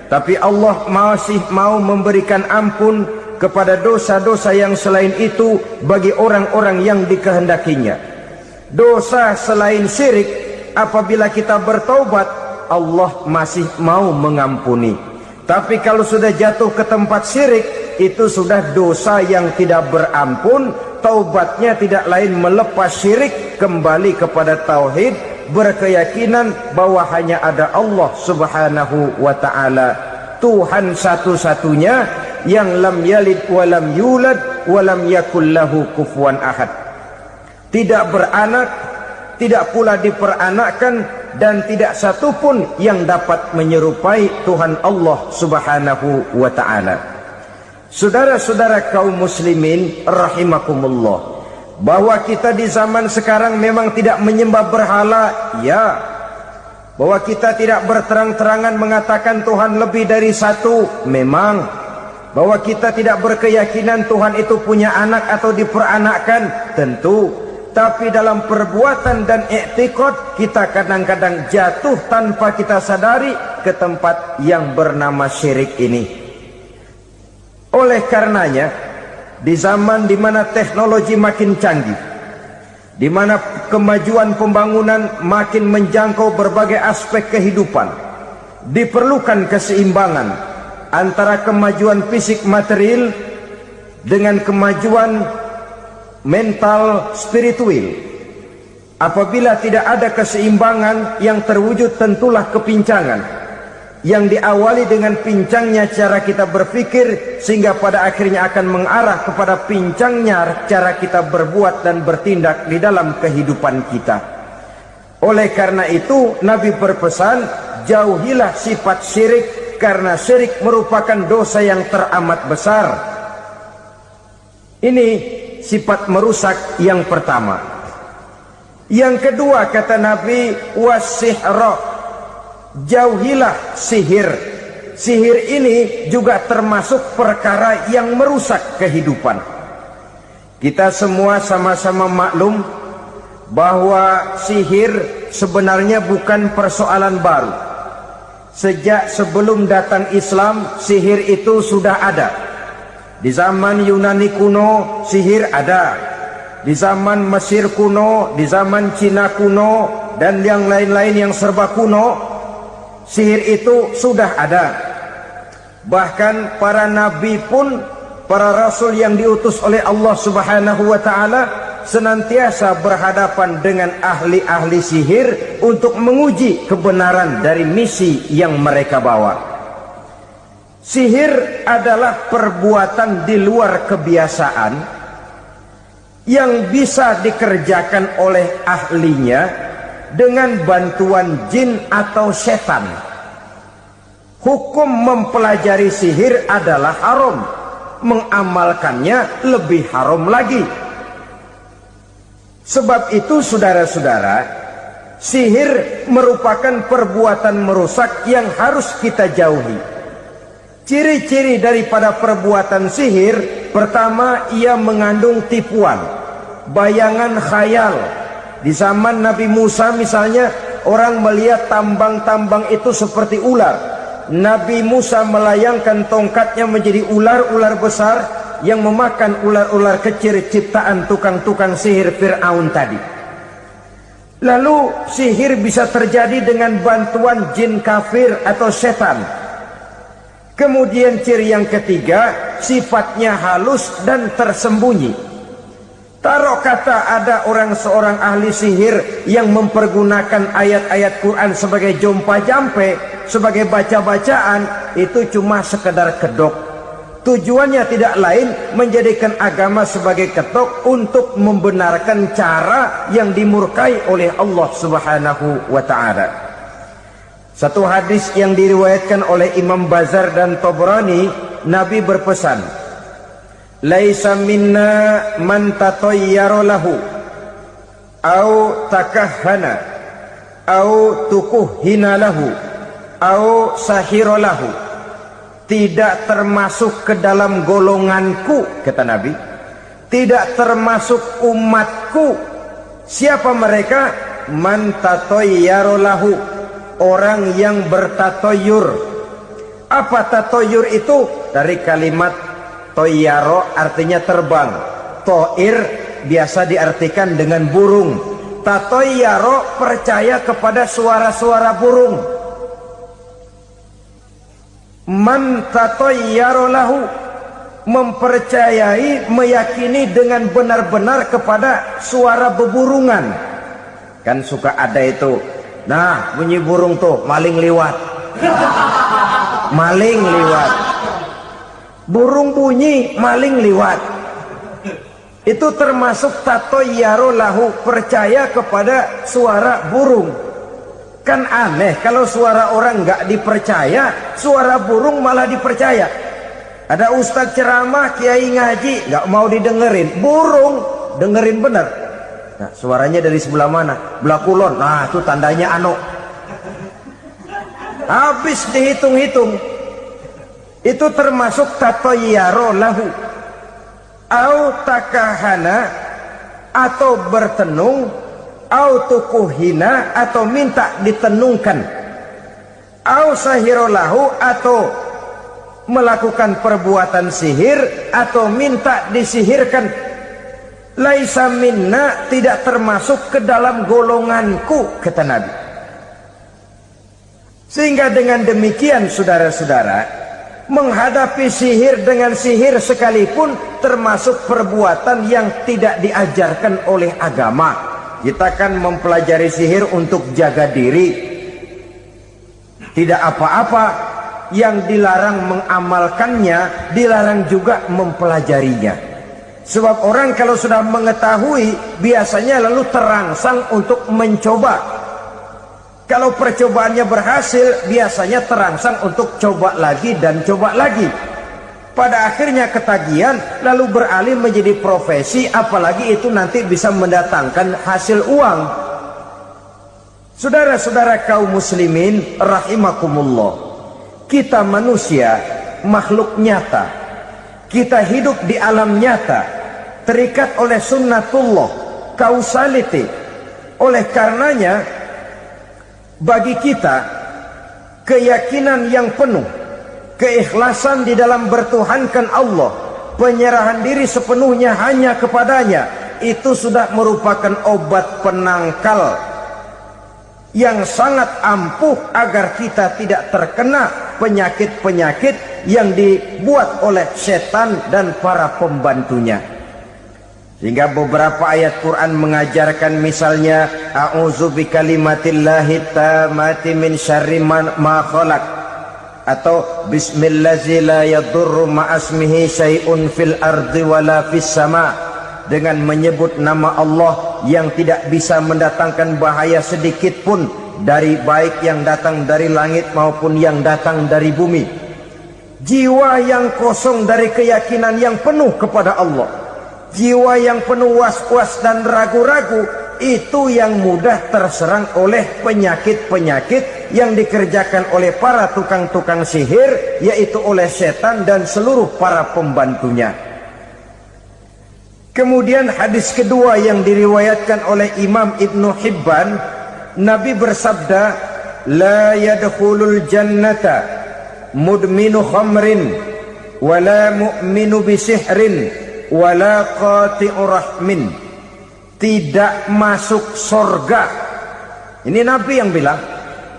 tapi Allah masih mau memberikan ampun kepada dosa-dosa yang selain itu bagi orang-orang yang dikehendakinya. Dosa selain syirik, apabila kita bertaubat, Allah masih mau mengampuni. Tapi kalau sudah jatuh ke tempat syirik, itu sudah dosa yang tidak berampun. Taubatnya tidak lain melepas syirik, kembali kepada tauhid, berkeyakinan bahwa hanya ada Allah Subhanahu wa ta'ala, Tuhan satu-satunya yang lam yalid walam yulad walam yakul lahu kufuwan ahad. Tidak beranak, tidak pula diperanakkan, dan tidak satupun yang dapat menyerupai Tuhan Allah Subhanahu wa ta'ala. Saudara-saudara kaum muslimin rahimakumullah, bahwa kita di zaman sekarang memang tidak menyembah berhala, ya. Bahwa kita tidak berterang-terangan mengatakan Tuhan lebih dari satu, memang. Bahwa kita tidak berkeyakinan Tuhan itu punya anak atau diperanakkan, tentu. Tapi dalam perbuatan dan i'tiqad, kita kadang-kadang jatuh tanpa kita sadari ke tempat yang bernama syirik ini. Oleh karenanya, di zaman di mana teknologi makin canggih, di mana kemajuan pembangunan makin menjangkau berbagai aspek kehidupan, diperlukan keseimbangan antara kemajuan fisik material dengan kemajuan mental spiritual. Apabila tidak ada keseimbangan, yang terwujud tentulah kepincangan, yang diawali dengan pincangnya cara kita berpikir, sehingga pada akhirnya akan mengarah kepada pincangnya cara kita berbuat dan bertindak di dalam kehidupan kita. Oleh karena itu Nabi berpesan, jauhilah sifat syirik, karena syirik merupakan dosa yang teramat besar. Ini sifat merusak yang pertama. Yang kedua, kata Nabi, wasihra, jauhilah sihir. Sihir ini juga termasuk perkara yang merusak kehidupan. Kita semua sama-sama maklum bahwa sihir sebenarnya bukan persoalan baru. Sejak sebelum datang Islam, sihir itu sudah ada. Di zaman Yunani kuno, sihir ada. Di zaman Mesir kuno, di zaman Cina kuno, dan yang lain-lain yang serba kuno, sihir itu sudah ada. Bahkan para nabi pun, para rasul yang diutus oleh Allah Subhanahu wa ta'ala, senantiasa berhadapan dengan ahli-ahli sihir untuk menguji kebenaran dari misi yang mereka bawa. Sihir adalah perbuatan di luar kebiasaan yang bisa dikerjakan oleh ahlinya dengan bantuan jin atau setan. Hukum mempelajari sihir adalah haram, mengamalkannya lebih haram lagi. Sebab itu saudara-saudara, sihir merupakan perbuatan merusak yang harus kita jauhi. Ciri-ciri daripada perbuatan sihir, pertama, ia mengandung tipuan, bayangan khayal. Di zaman Nabi Musa misalnya, orang melihat tambang-tambang itu seperti ular. Nabi Musa melayangkan tongkatnya menjadi ular-ular besar yang memakan ular-ular kecil ciptaan tukang-tukang sihir Fir'aun tadi. Lalu sihir bisa terjadi dengan bantuan jin kafir atau setan. Kemudian ciri yang ketiga, sifatnya halus dan tersembunyi. Taruh kata ada seorang ahli sihir yang mempergunakan ayat-ayat Quran sebagai jompa-jampe, sebagai baca-bacaan, itu cuma sekedar kedok. Tujuannya tidak lain menjadikan agama sebagai kedok untuk membenarkan cara yang dimurkai oleh Allah Subhanahu wa ta'ala. Satu hadis yang diriwayatkan oleh Imam Bazar dan Tabrani, Nabi berpesan, "Laisa minna man tatayyara lahu au takahhana au tukuhhina lahu au sahira lahu." Tidak termasuk ke dalam golonganku, kata Nabi, tidak termasuk umatku. Siapa mereka? Man tatayyara lahu, orang yang bertatoyur. Apa tatoyur itu? Dari kalimat toyaro, artinya terbang. Toir biasa diartikan dengan burung. Tatoyaro percaya kepada suara-suara burung. Man tatayyara lahu, mempercayai, meyakini dengan benar-benar kepada suara beburungan. Kan suka ada itu, nah bunyi burung tuh, maling liwat. Maling liwat, burung bunyi, maling liwat. Itu termasuk tatayyara lahu, percaya kepada suara burung. Kan aneh kalau suara orang nggak dipercaya, suara burung malah dipercaya. Ada ustadz ceramah, kiai ngaji, nggak mau didengerin, burung dengerin bener. Nah, suaranya dari sebelah mana? Belah kulon. Nah, itu tandanya ano. Habis dihitung-hitung. Itu termasuk tatayyara lahu. Au takahana, atau bertenung, au tukuhina, atau minta ditenungkan, au sahirolahu, atau melakukan perbuatan sihir, atau minta disihirkan. Laisa minna, tidak termasuk ke dalam golonganku, kata Nabi. Sehingga dengan demikian, saudara-saudara, menghadapi sihir dengan sihir sekalipun termasuk perbuatan yang tidak diajarkan oleh agama. Kita kan mempelajari sihir untuk jaga diri, tidak apa-apa. Yang dilarang mengamalkannya, dilarang juga mempelajarinya. Sebab orang kalau sudah mengetahui, biasanya lalu terangsang untuk mencoba. Kalau percobaannya berhasil, biasanya terangsang untuk coba lagi dan coba lagi. Pada akhirnya ketagihan, lalu beralih menjadi profesi, apalagi itu nanti bisa mendatangkan hasil uang. Saudara-saudara kaum muslimin rahimakumullah, kita manusia makhluk nyata, kita hidup di alam nyata, terikat oleh sunnatullah, causality. Oleh karenanya bagi kita keyakinan yang penuh, keikhlasan di dalam bertuhankan Allah, penyerahan diri sepenuhnya hanya kepadanya, itu sudah merupakan obat penangkal yang sangat ampuh agar kita tidak terkena penyakit-penyakit yang dibuat oleh setan dan para pembantunya. Sehingga beberapa ayat Quran mengajarkan, misalnya a'udzu bikalimatillahi tammati min syarri ma khalaq, atau bismillazi la yadurru ma'asmihi syai'un fil ardi wala fis sama, dengan menyebut nama Allah yang tidak bisa mendatangkan bahaya sedikit pun, dari baik yang datang dari langit maupun yang datang dari bumi. Jiwa yang kosong dari keyakinan yang penuh kepada Allah, jiwa yang penuh was-was dan ragu-ragu, itu yang mudah terserang oleh penyakit-penyakit yang dikerjakan oleh para tukang-tukang sihir, yaitu oleh setan dan seluruh para pembantunya. Kemudian hadis kedua yang diriwayatkan oleh Imam Ibnu Hibban, Nabi bersabda, la yadkhulul jannata mudminu khamrin wala mu'minu bisihrin wala qati'u rahmin. Tidak masuk surga. Ini Nabi yang bilang,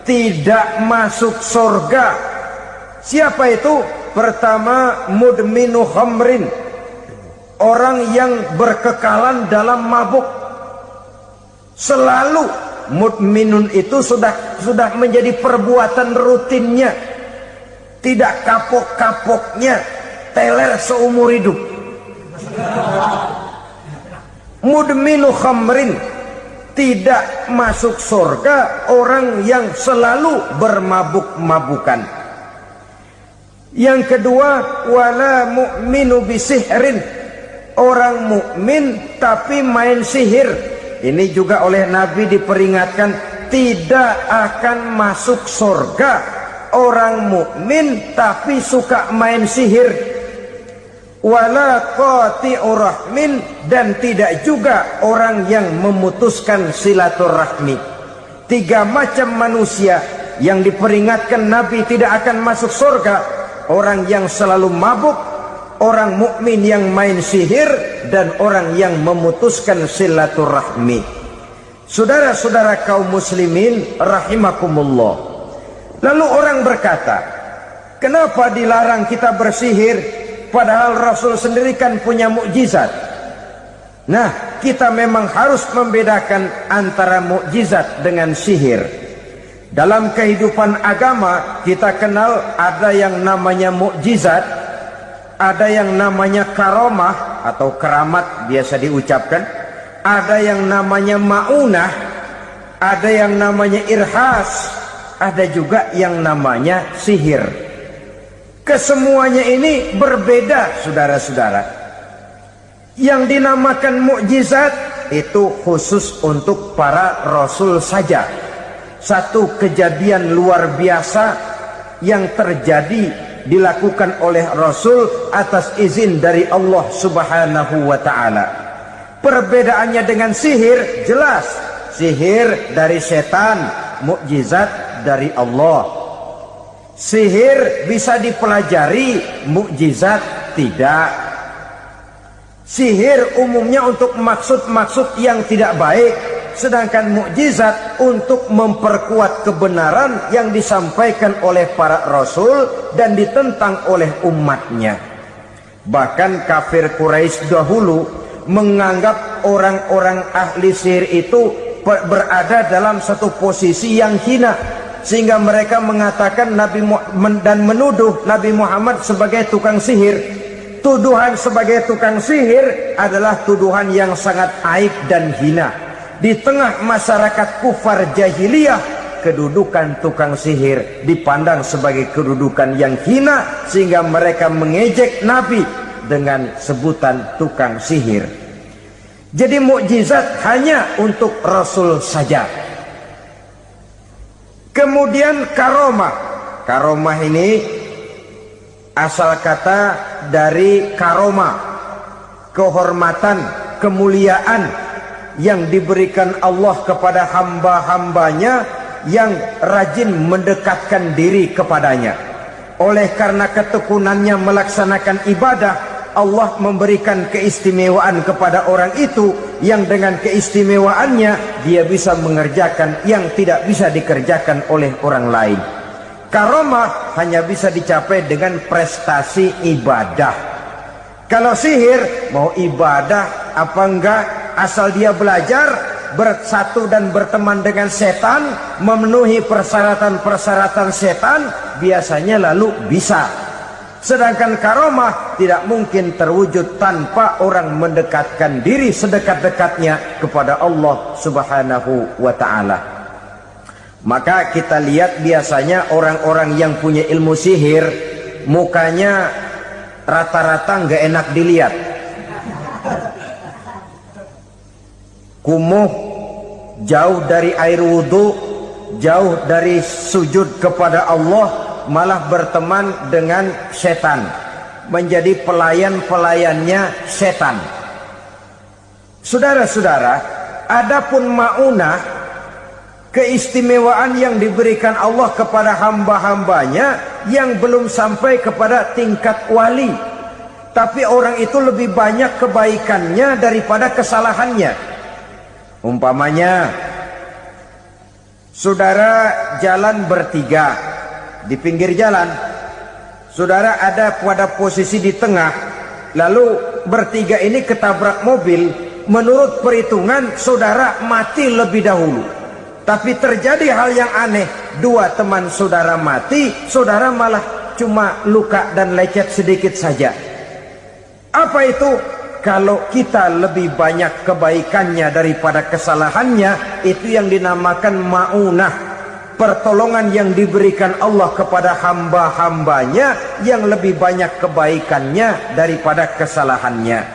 tidak masuk surga. Siapa itu? Pertama, mudminu khamrin, orang yang berkekalan dalam mabuk. Selalu mudminun itu sudah menjadi perbuatan rutinnya, tidak kapok-kapoknya, teler seumur hidup. Mudminu khamrin, tidak masuk surga orang yang selalu bermabuk-mabukan. Yang kedua, wala mu'minu bisihrin, orang mukmin tapi main sihir. Ini juga oleh Nabi diperingatkan, tidak akan masuk surga orang mukmin tapi suka main sihir. Wala qati'ur rahmin, dan tidak juga orang yang memutuskan silaturahmi. 3 macam manusia yang diperingatkan Nabi tidak akan masuk surga: orang yang selalu mabuk, orang mukmin yang main sihir, dan orang yang memutuskan silaturahmi. Saudara-saudara kaum muslimin rahimakumullah. Lalu orang berkata, kenapa dilarang kita bersihir? Padahal Rasul sendiri kan punya mukjizat. Nah, kita memang harus membedakan antara mukjizat dengan sihir. Dalam kehidupan agama kita kenal ada yang namanya mukjizat, ada yang namanya karomah atau keramat biasa diucapkan, ada yang namanya maunah, ada yang namanya irhas, ada juga yang namanya sihir. Kesemuanya ini berbeda, saudara-saudara. Yang dinamakan mukjizat itu khusus untuk para rasul saja. Satu kejadian luar biasa yang terjadi dilakukan oleh rasul atas izin dari Allah Subhanahu wa taala. Perbedaannya dengan sihir jelas. Sihir dari setan, mukjizat dari Allah. Sihir bisa dipelajari, mukjizat tidak. Sihir umumnya untuk maksud-maksud yang tidak baik, sedangkan mukjizat untuk memperkuat kebenaran yang disampaikan oleh para rasul dan ditentang oleh umatnya. Bahkan kafir Quraisy dahulu menganggap orang-orang ahli sihir itu berada dalam satu posisi yang hina, sehingga mereka mengatakan Nabi Muhammad dan menuduh Nabi Muhammad sebagai tukang sihir. Tuduhan sebagai tukang sihir adalah tuduhan yang sangat aib dan hina. Di tengah masyarakat kufar jahiliyah, kedudukan tukang sihir dipandang sebagai kedudukan yang hina, sehingga mereka mengejek Nabi dengan sebutan tukang sihir. Jadi mukjizat hanya untuk Rasul saja. Kemudian karomah. Karomah ini asal kata dari karomah, kehormatan, kemuliaan yang diberikan Allah kepada hamba-hambanya yang rajin mendekatkan diri kepadanya. Oleh karena ketekunannya melaksanakan ibadah, Allah memberikan keistimewaan kepada orang itu, yang dengan keistimewaannya dia bisa mengerjakan yang tidak bisa dikerjakan oleh orang lain. Karomah hanya bisa dicapai dengan prestasi ibadah. Kalau sihir, mau ibadah apa enggak, asal dia belajar, bersatu dan berteman dengan setan, memenuhi persyaratan-persyaratan setan, biasanya lalu bisa. Sedangkan karomah tidak mungkin terwujud tanpa orang mendekatkan diri sedekat-dekatnya kepada Allah Subhanahu wa ta'ala. Maka kita lihat biasanya orang-orang yang punya ilmu sihir, mukanya rata-rata nggak enak dilihat. Kumuh, jauh dari air wudhu, jauh dari sujud kepada Allah, malah berteman dengan setan, menjadi pelayan-pelayannya setan. Saudara-saudara, adapun maunah, keistimewaan yang diberikan Allah kepada hamba-hambanya yang belum sampai kepada tingkat wali, tapi orang itu lebih banyak kebaikannya daripada kesalahannya. Umpamanya, saudara jalan bertiga di pinggir jalan, saudara ada pada posisi di tengah, lalu bertiga ini ketabrak mobil. Menurut perhitungan saudara mati lebih dahulu, tapi terjadi hal yang aneh, dua teman saudara mati, saudara malah cuma luka dan lecet sedikit saja. Apa itu? kalau kita lebih banyak kebaikannya daripada kesalahannya, itu yang dinamakan ma'unah, pertolongan yang diberikan Allah kepada hamba-hambanya yang lebih banyak kebaikannya daripada kesalahannya.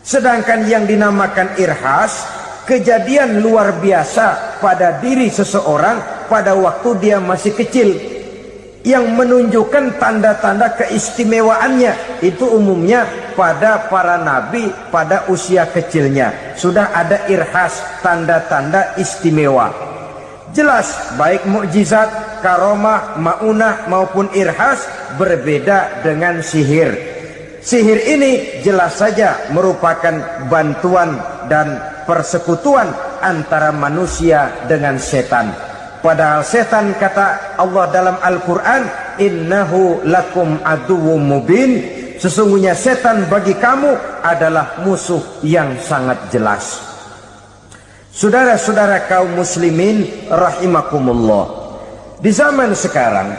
Sedangkan yang dinamakan irhas, kejadian luar biasa pada diri seseorang pada waktu dia masih kecil, yang menunjukkan tanda-tanda keistimewaannya. Itu umumnya pada para nabi pada usia kecilnya sudah ada irhas, tanda-tanda istimewa. Jelas baik mukjizat, karomah, maunah maupun irhas berbeda dengan sihir. Sihir ini jelas saja merupakan bantuan dan persekutuan antara manusia dengan setan. Padahal setan, kata Allah dalam Al-Quran, innahu lakum aduwwum mubin, sesungguhnya setan bagi kamu adalah musuh yang sangat jelas. Saudara-saudara kaum muslimin rahimakumullah, di zaman sekarang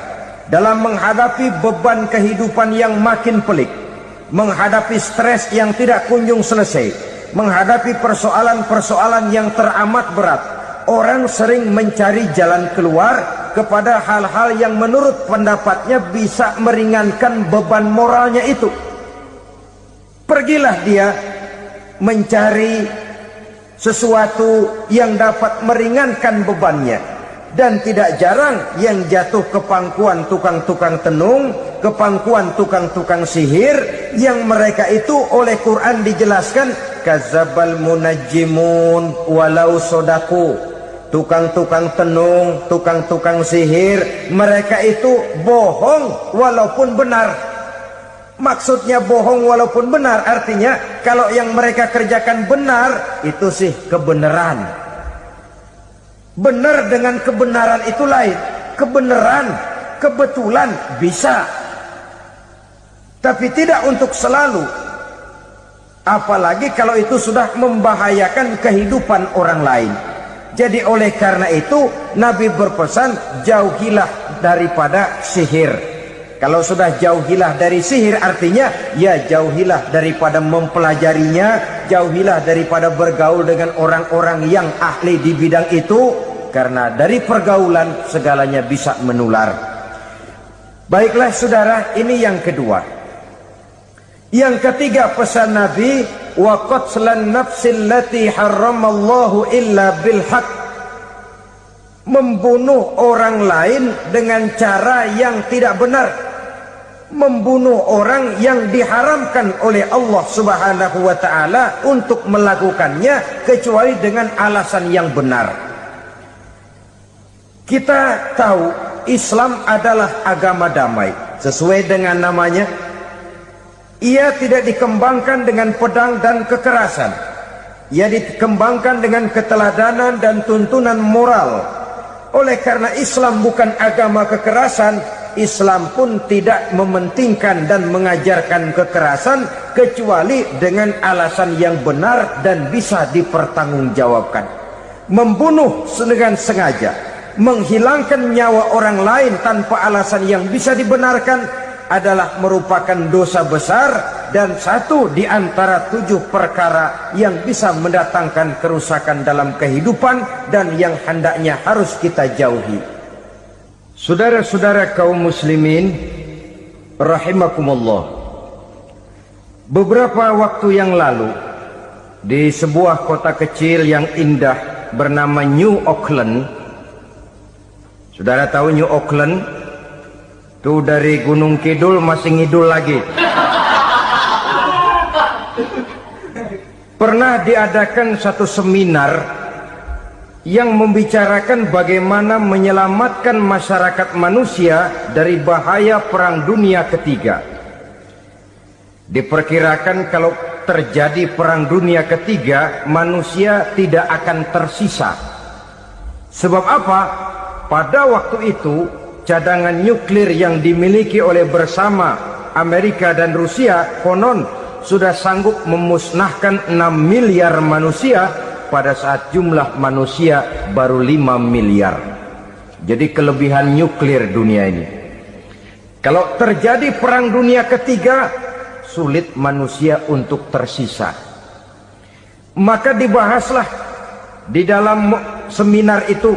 dalam menghadapi beban kehidupan yang makin pelik, menghadapi stres yang tidak kunjung selesai, menghadapi persoalan-persoalan yang teramat berat, orang sering mencari jalan keluar kepada hal-hal yang menurut pendapatnya bisa meringankan beban moralnya itu. Pergilah dia mencari sesuatu yang dapat meringankan bebannya. Dan tidak jarang yang jatuh ke pangkuan tukang-tukang tenung, ke pangkuan tukang-tukang sihir, yang mereka itu oleh Quran dijelaskan kadzabal munajjimun walau sodaku. Tukang-tukang tenung, tukang-tukang sihir, mereka itu bohong walaupun benar. Maksudnya bohong walaupun benar, artinya kalau yang mereka kerjakan benar, itu sih kebenaran. Benar dengan kebenaran itu lain. Kebenaran, kebetulan bisa, tapi tidak untuk selalu. Apalagi kalau itu sudah membahayakan kehidupan orang lain. Jadi oleh karena itu Nabi berpesan, jauhilah daripada sihir. Kalau sudah jauhilah dari sihir, artinya ya jauhilah daripada mempelajarinya, jauhilah daripada bergaul dengan orang-orang yang ahli di bidang itu, karena dari pergaulan segalanya bisa menular. Baiklah saudara, ini yang kedua. Yang ketiga pesan Nabi, wa qatlan nafsil lati harramallahu illa bil haqq, membunuh orang lain dengan cara yang tidak benar, membunuh orang yang diharamkan oleh Allah Subhanahu wa taala untuk melakukannya kecuali dengan alasan yang benar. Kita tahu Islam adalah agama damai, sesuai dengan namanya. Ia tidak dikembangkan dengan pedang dan kekerasan. Ia dikembangkan dengan keteladanan dan tuntunan moral. Oleh karena Islam bukan agama kekerasan, Islam pun tidak mementingkan dan mengajarkan kekerasan kecuali dengan alasan yang benar dan bisa dipertanggungjawabkan. Membunuh dengan sengaja, menghilangkan nyawa orang lain tanpa alasan yang bisa dibenarkan adalah merupakan dosa besar dan satu di antara 7 perkara yang bisa mendatangkan kerusakan dalam kehidupan dan yang hendaknya harus kita jauhi. Saudara-saudara kaum muslimin rahimakumullah, beberapa waktu yang lalu di sebuah kota kecil yang indah bernama New Auckland. Saudara tahu New Auckland? Tuh dari Gunung Kidul masih ngidul lagi. Pernah diadakan satu seminar yang membicarakan bagaimana menyelamatkan masyarakat manusia dari bahaya Perang Dunia Ketiga. Diperkirakan kalau terjadi Perang Dunia Ketiga, manusia tidak akan tersisa. Sebab apa? Pada waktu itu cadangan nuklir yang dimiliki oleh bersama Amerika dan Rusia konon sudah sanggup memusnahkan 6 miliar manusia pada saat jumlah manusia baru 5 miliar. Jadi kelebihan nuklir dunia ini. Kalau terjadi Perang Dunia Ketiga, sulit manusia untuk tersisa. Maka dibahaslah di dalam seminar itu,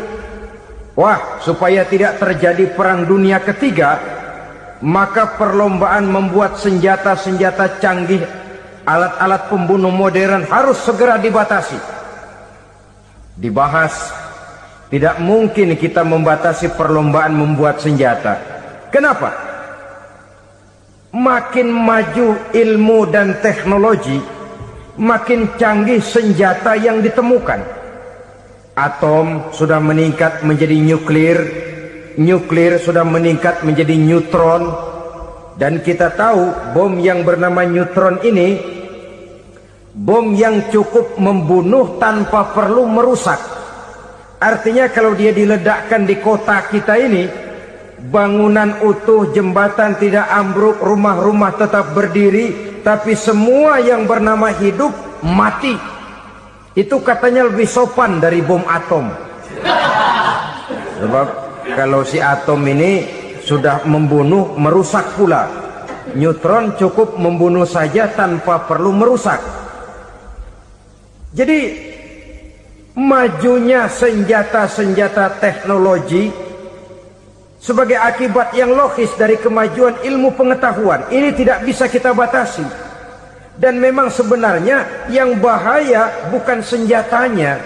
wah, supaya tidak terjadi perang dunia ketiga, maka perlombaan membuat senjata-senjata canggih, alat-alat pembunuh modern harus segera dibatasi. Dibahas, tidak mungkin kita membatasi perlombaan membuat senjata. Kenapa? Makin maju ilmu dan teknologi, makin canggih senjata yang ditemukan. Atom sudah meningkat menjadi nuklir, nuklir sudah meningkat menjadi neutron, dan kita tahu bom yang bernama neutron ini bom yang cukup membunuh tanpa perlu merusak. Artinya kalau dia diledakkan di kota kita ini, bangunan utuh, jembatan tidak ambruk, rumah-rumah tetap berdiri, tapi semua yang bernama hidup mati. Itu katanya lebih sopan dari bom atom. Sebab kalau si atom ini sudah membunuh, merusak pula. Neutron cukup membunuh saja tanpa perlu merusak. Jadi majunya senjata-senjata teknologi sebagai akibat yang logis dari kemajuan ilmu pengetahuan ini tidak bisa kita batasi. Dan memang sebenarnya yang bahaya bukan senjatanya,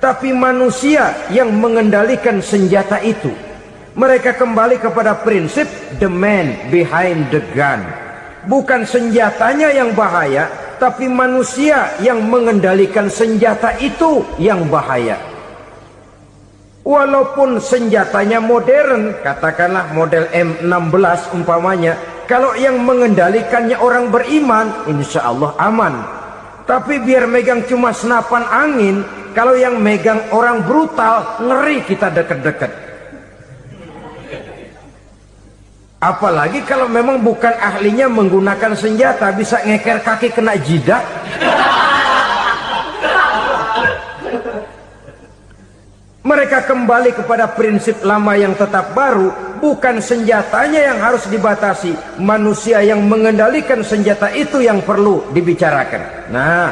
tapi manusia yang mengendalikan senjata itu. Mereka kembali kepada prinsip the man behind the gun. Bukan senjatanya yang bahaya, tapi manusia yang mengendalikan senjata itu yang bahaya. Walaupun senjatanya modern, katakanlah model M16 umpamanya, kalau yang mengendalikannya orang beriman, insya Allah aman. Tapi biar megang cuma senapan angin, kalau yang megang orang brutal, ngeri kita deket-deket. Apalagi kalau memang bukan ahlinya menggunakan senjata, bisa ngeker kaki kena jidat. Mereka kembali kepada prinsip lama yang tetap baru, bukan senjatanya yang harus dibatasi, manusia yang mengendalikan senjata itu yang perlu dibicarakan. Nah,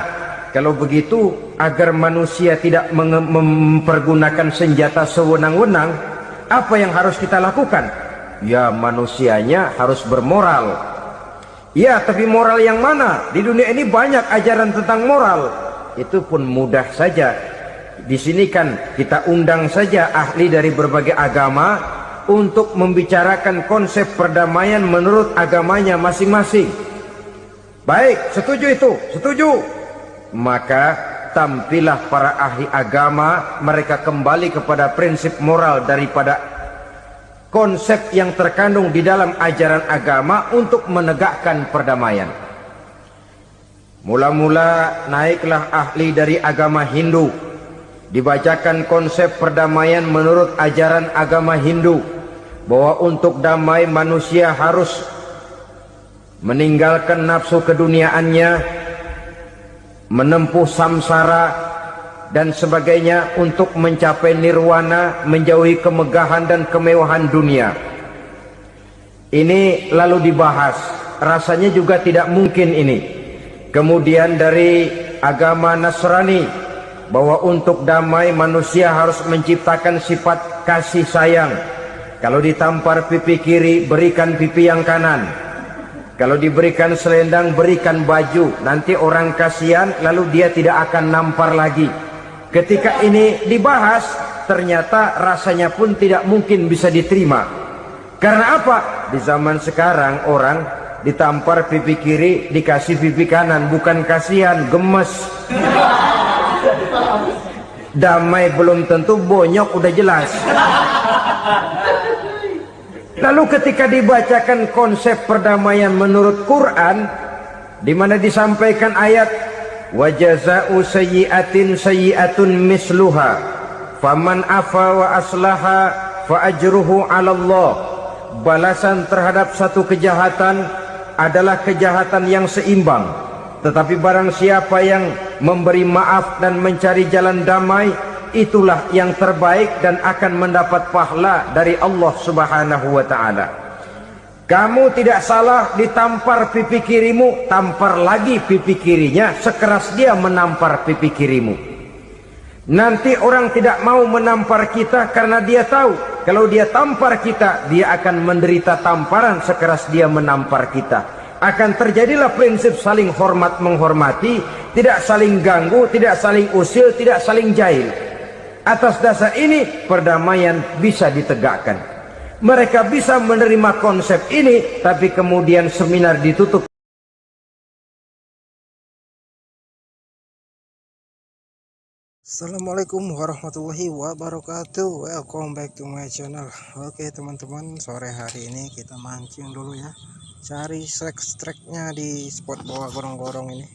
kalau begitu, agar manusia tidak mempergunakan senjata sewenang-wenang, apa yang harus kita lakukan? Ya, manusianya harus bermoral. Ya, tapi moral yang mana? Di dunia ini banyak ajaran tentang moral. Itu pun mudah saja. Di sini kan kita undang saja ahli dari berbagai agama untuk membicarakan konsep perdamaian menurut agamanya masing-masing. Baik, setuju itu? Setuju. Maka tampillah para ahli agama, mereka kembali kepada prinsip moral daripada konsep yang terkandung di dalam ajaran agama untuk menegakkan perdamaian. Mula-mula naiklah ahli dari agama Hindu, dibacakan konsep perdamaian menurut ajaran agama Hindu, bahwa untuk damai manusia harus meninggalkan nafsu keduniaannya, menempuh samsara dan sebagainya untuk mencapai nirwana, menjauhi kemegahan dan kemewahan dunia. Ini lalu dibahas, rasanya juga tidak mungkin ini. Kemudian dari agama Nasrani, bahwa untuk damai manusia harus menciptakan sifat kasih sayang. Kalau ditampar pipi kiri, berikan pipi yang kanan. Kalau diberikan selendang, berikan baju. Nanti orang kasihan, lalu dia tidak akan nampar lagi. Ketika ini dibahas, ternyata rasanya pun tidak mungkin bisa diterima. Karena apa? Di zaman sekarang orang ditampar pipi kiri, dikasih pipi kanan, bukan kasihan, gemes. Damai belum tentu, bonyok udah jelas. Lalu ketika dibacakan konsep perdamaian menurut Quran, di mana disampaikan ayat wa jazaa'u sayyi'atin sayyi'atun misluha faman afa wa aslaha fa ajruhu 'ala Allah. Balasan terhadap satu kejahatan adalah kejahatan yang seimbang, tetapi barang siapa yang memberi maaf dan mencari jalan damai, itulah yang terbaik dan akan mendapat pahala dari Allah Subhanahu wa ta'ala. Kamu tidak salah ditampar pipi kirimu, tampar lagi pipi kirinya sekeras dia menampar pipi kirimu. Nanti orang tidak mau menampar kita karena dia tahu kalau dia tampar kita, dia akan menderita tamparan sekeras dia menampar kita. Akan terjadilah prinsip saling hormat menghormati, tidak saling ganggu, tidak saling usil, tidak saling jahil. Atas dasar ini perdamaian bisa ditegakkan. Mereka bisa menerima konsep ini, tapi kemudian seminar ditutup. Assalamualaikum warahmatullahi wabarakatuh. Welcome back to my channel. Oke teman-teman, sore hari ini kita mancing dulu ya. Cari strike-nya di spot bawah gorong-gorong ini.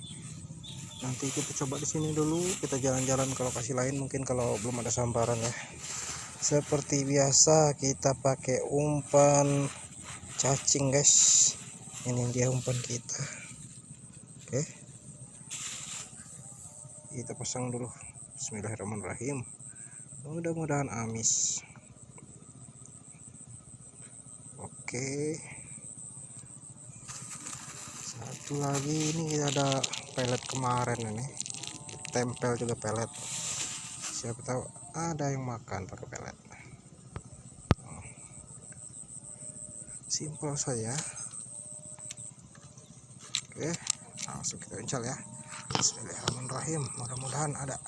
Nanti kita coba di sini dulu. Kita jalan-jalan ke lokasi lain mungkin kalau belum ada sambaran ya. Seperti biasa kita pakai umpan cacing guys. Ini dia umpan kita. Oke. Kita pasang dulu. Bismillahirrahmanirrahim. Mudah-mudahan amis. Oke. Satu lagi ini ada pelet kemarin ini. Tempel juga pelet. Siapa tahu ada yang makan pakai pelet. Simpel saja. Oke, langsung kita incal ya. Bismillahirrahmanirrahim. Mudah-mudahan ada.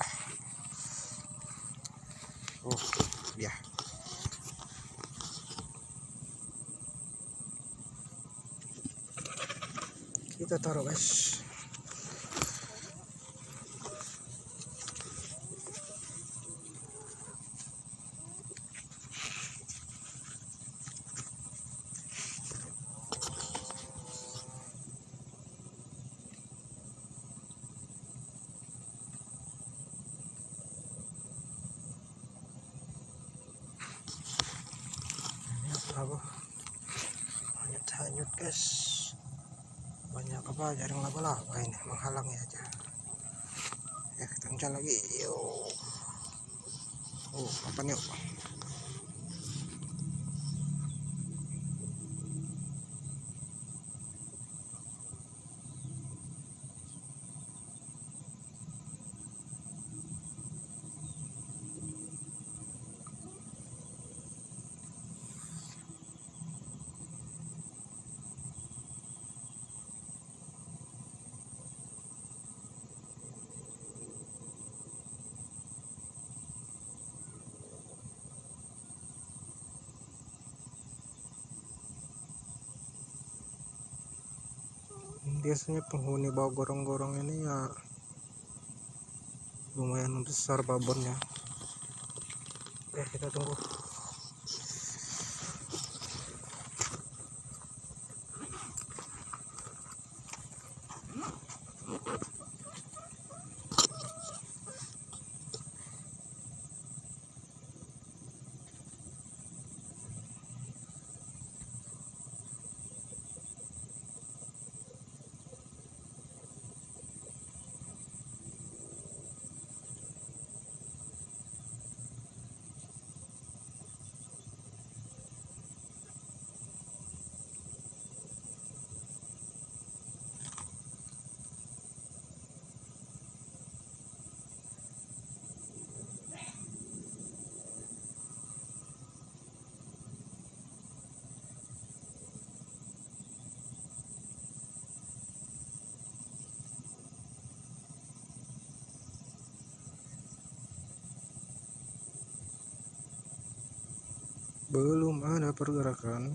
Ya. Kita taruh guys. Hanyut guys, banyak apa jaring laba-laba ini menghalangi aja ya. Kita uncal lagi yuk. Apa yuk. Biasanya penghuni bawah gorong-gorong ini ya lumayan besar babonnya. Kita tunggu. Belum ada pergerakan.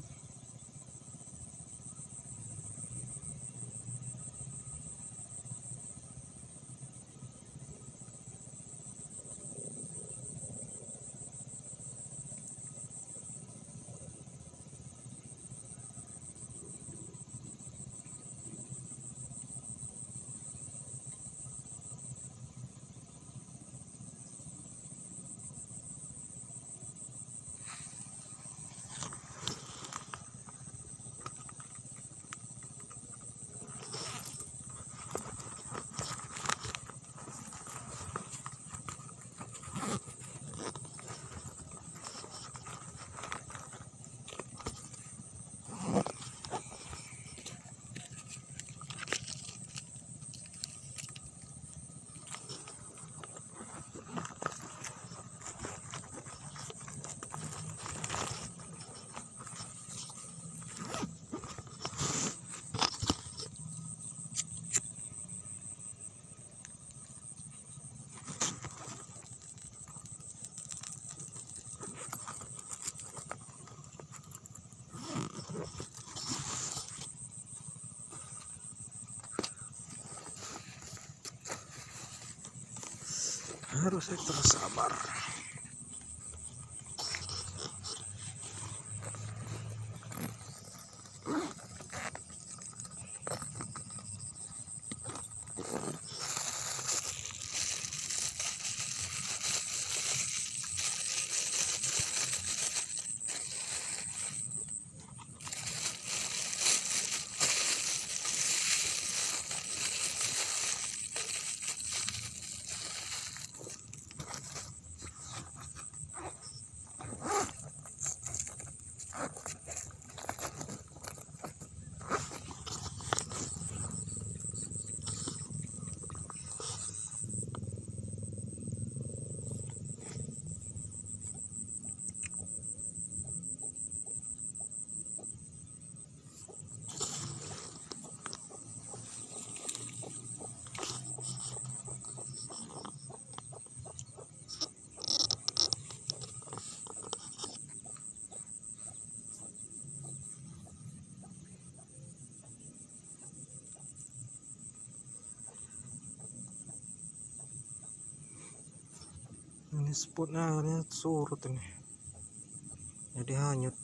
Harus terus sabar. Ini spotnya airnya surut ini, jadi hanyut.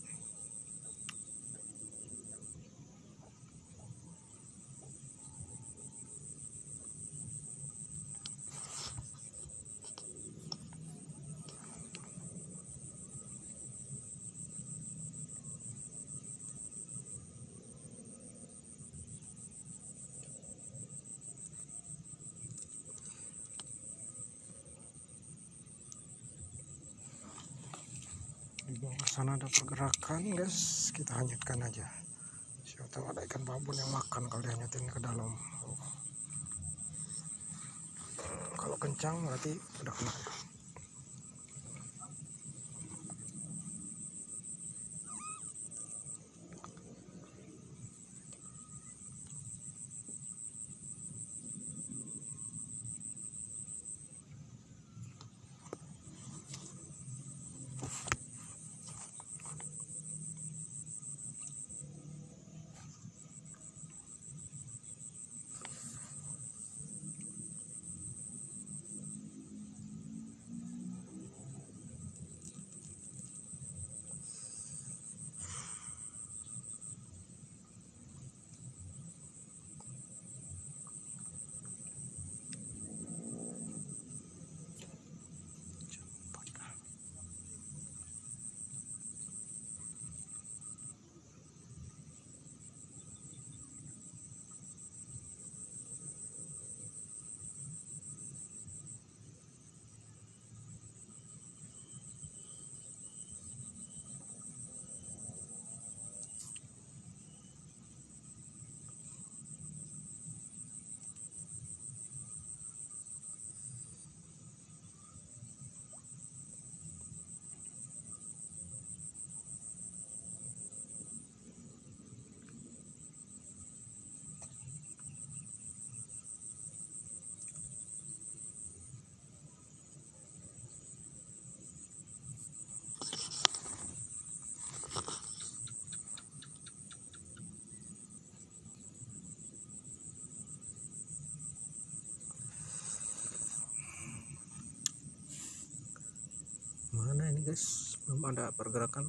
Di bawah sana ada pergerakan guys, kita hanyutkan aja. Siapa tahu ada ikan babon yang makan kalau dihanyutin ke dalam. Kalau kencang berarti udah kena. Mana ini guys, belum ada pergerakan.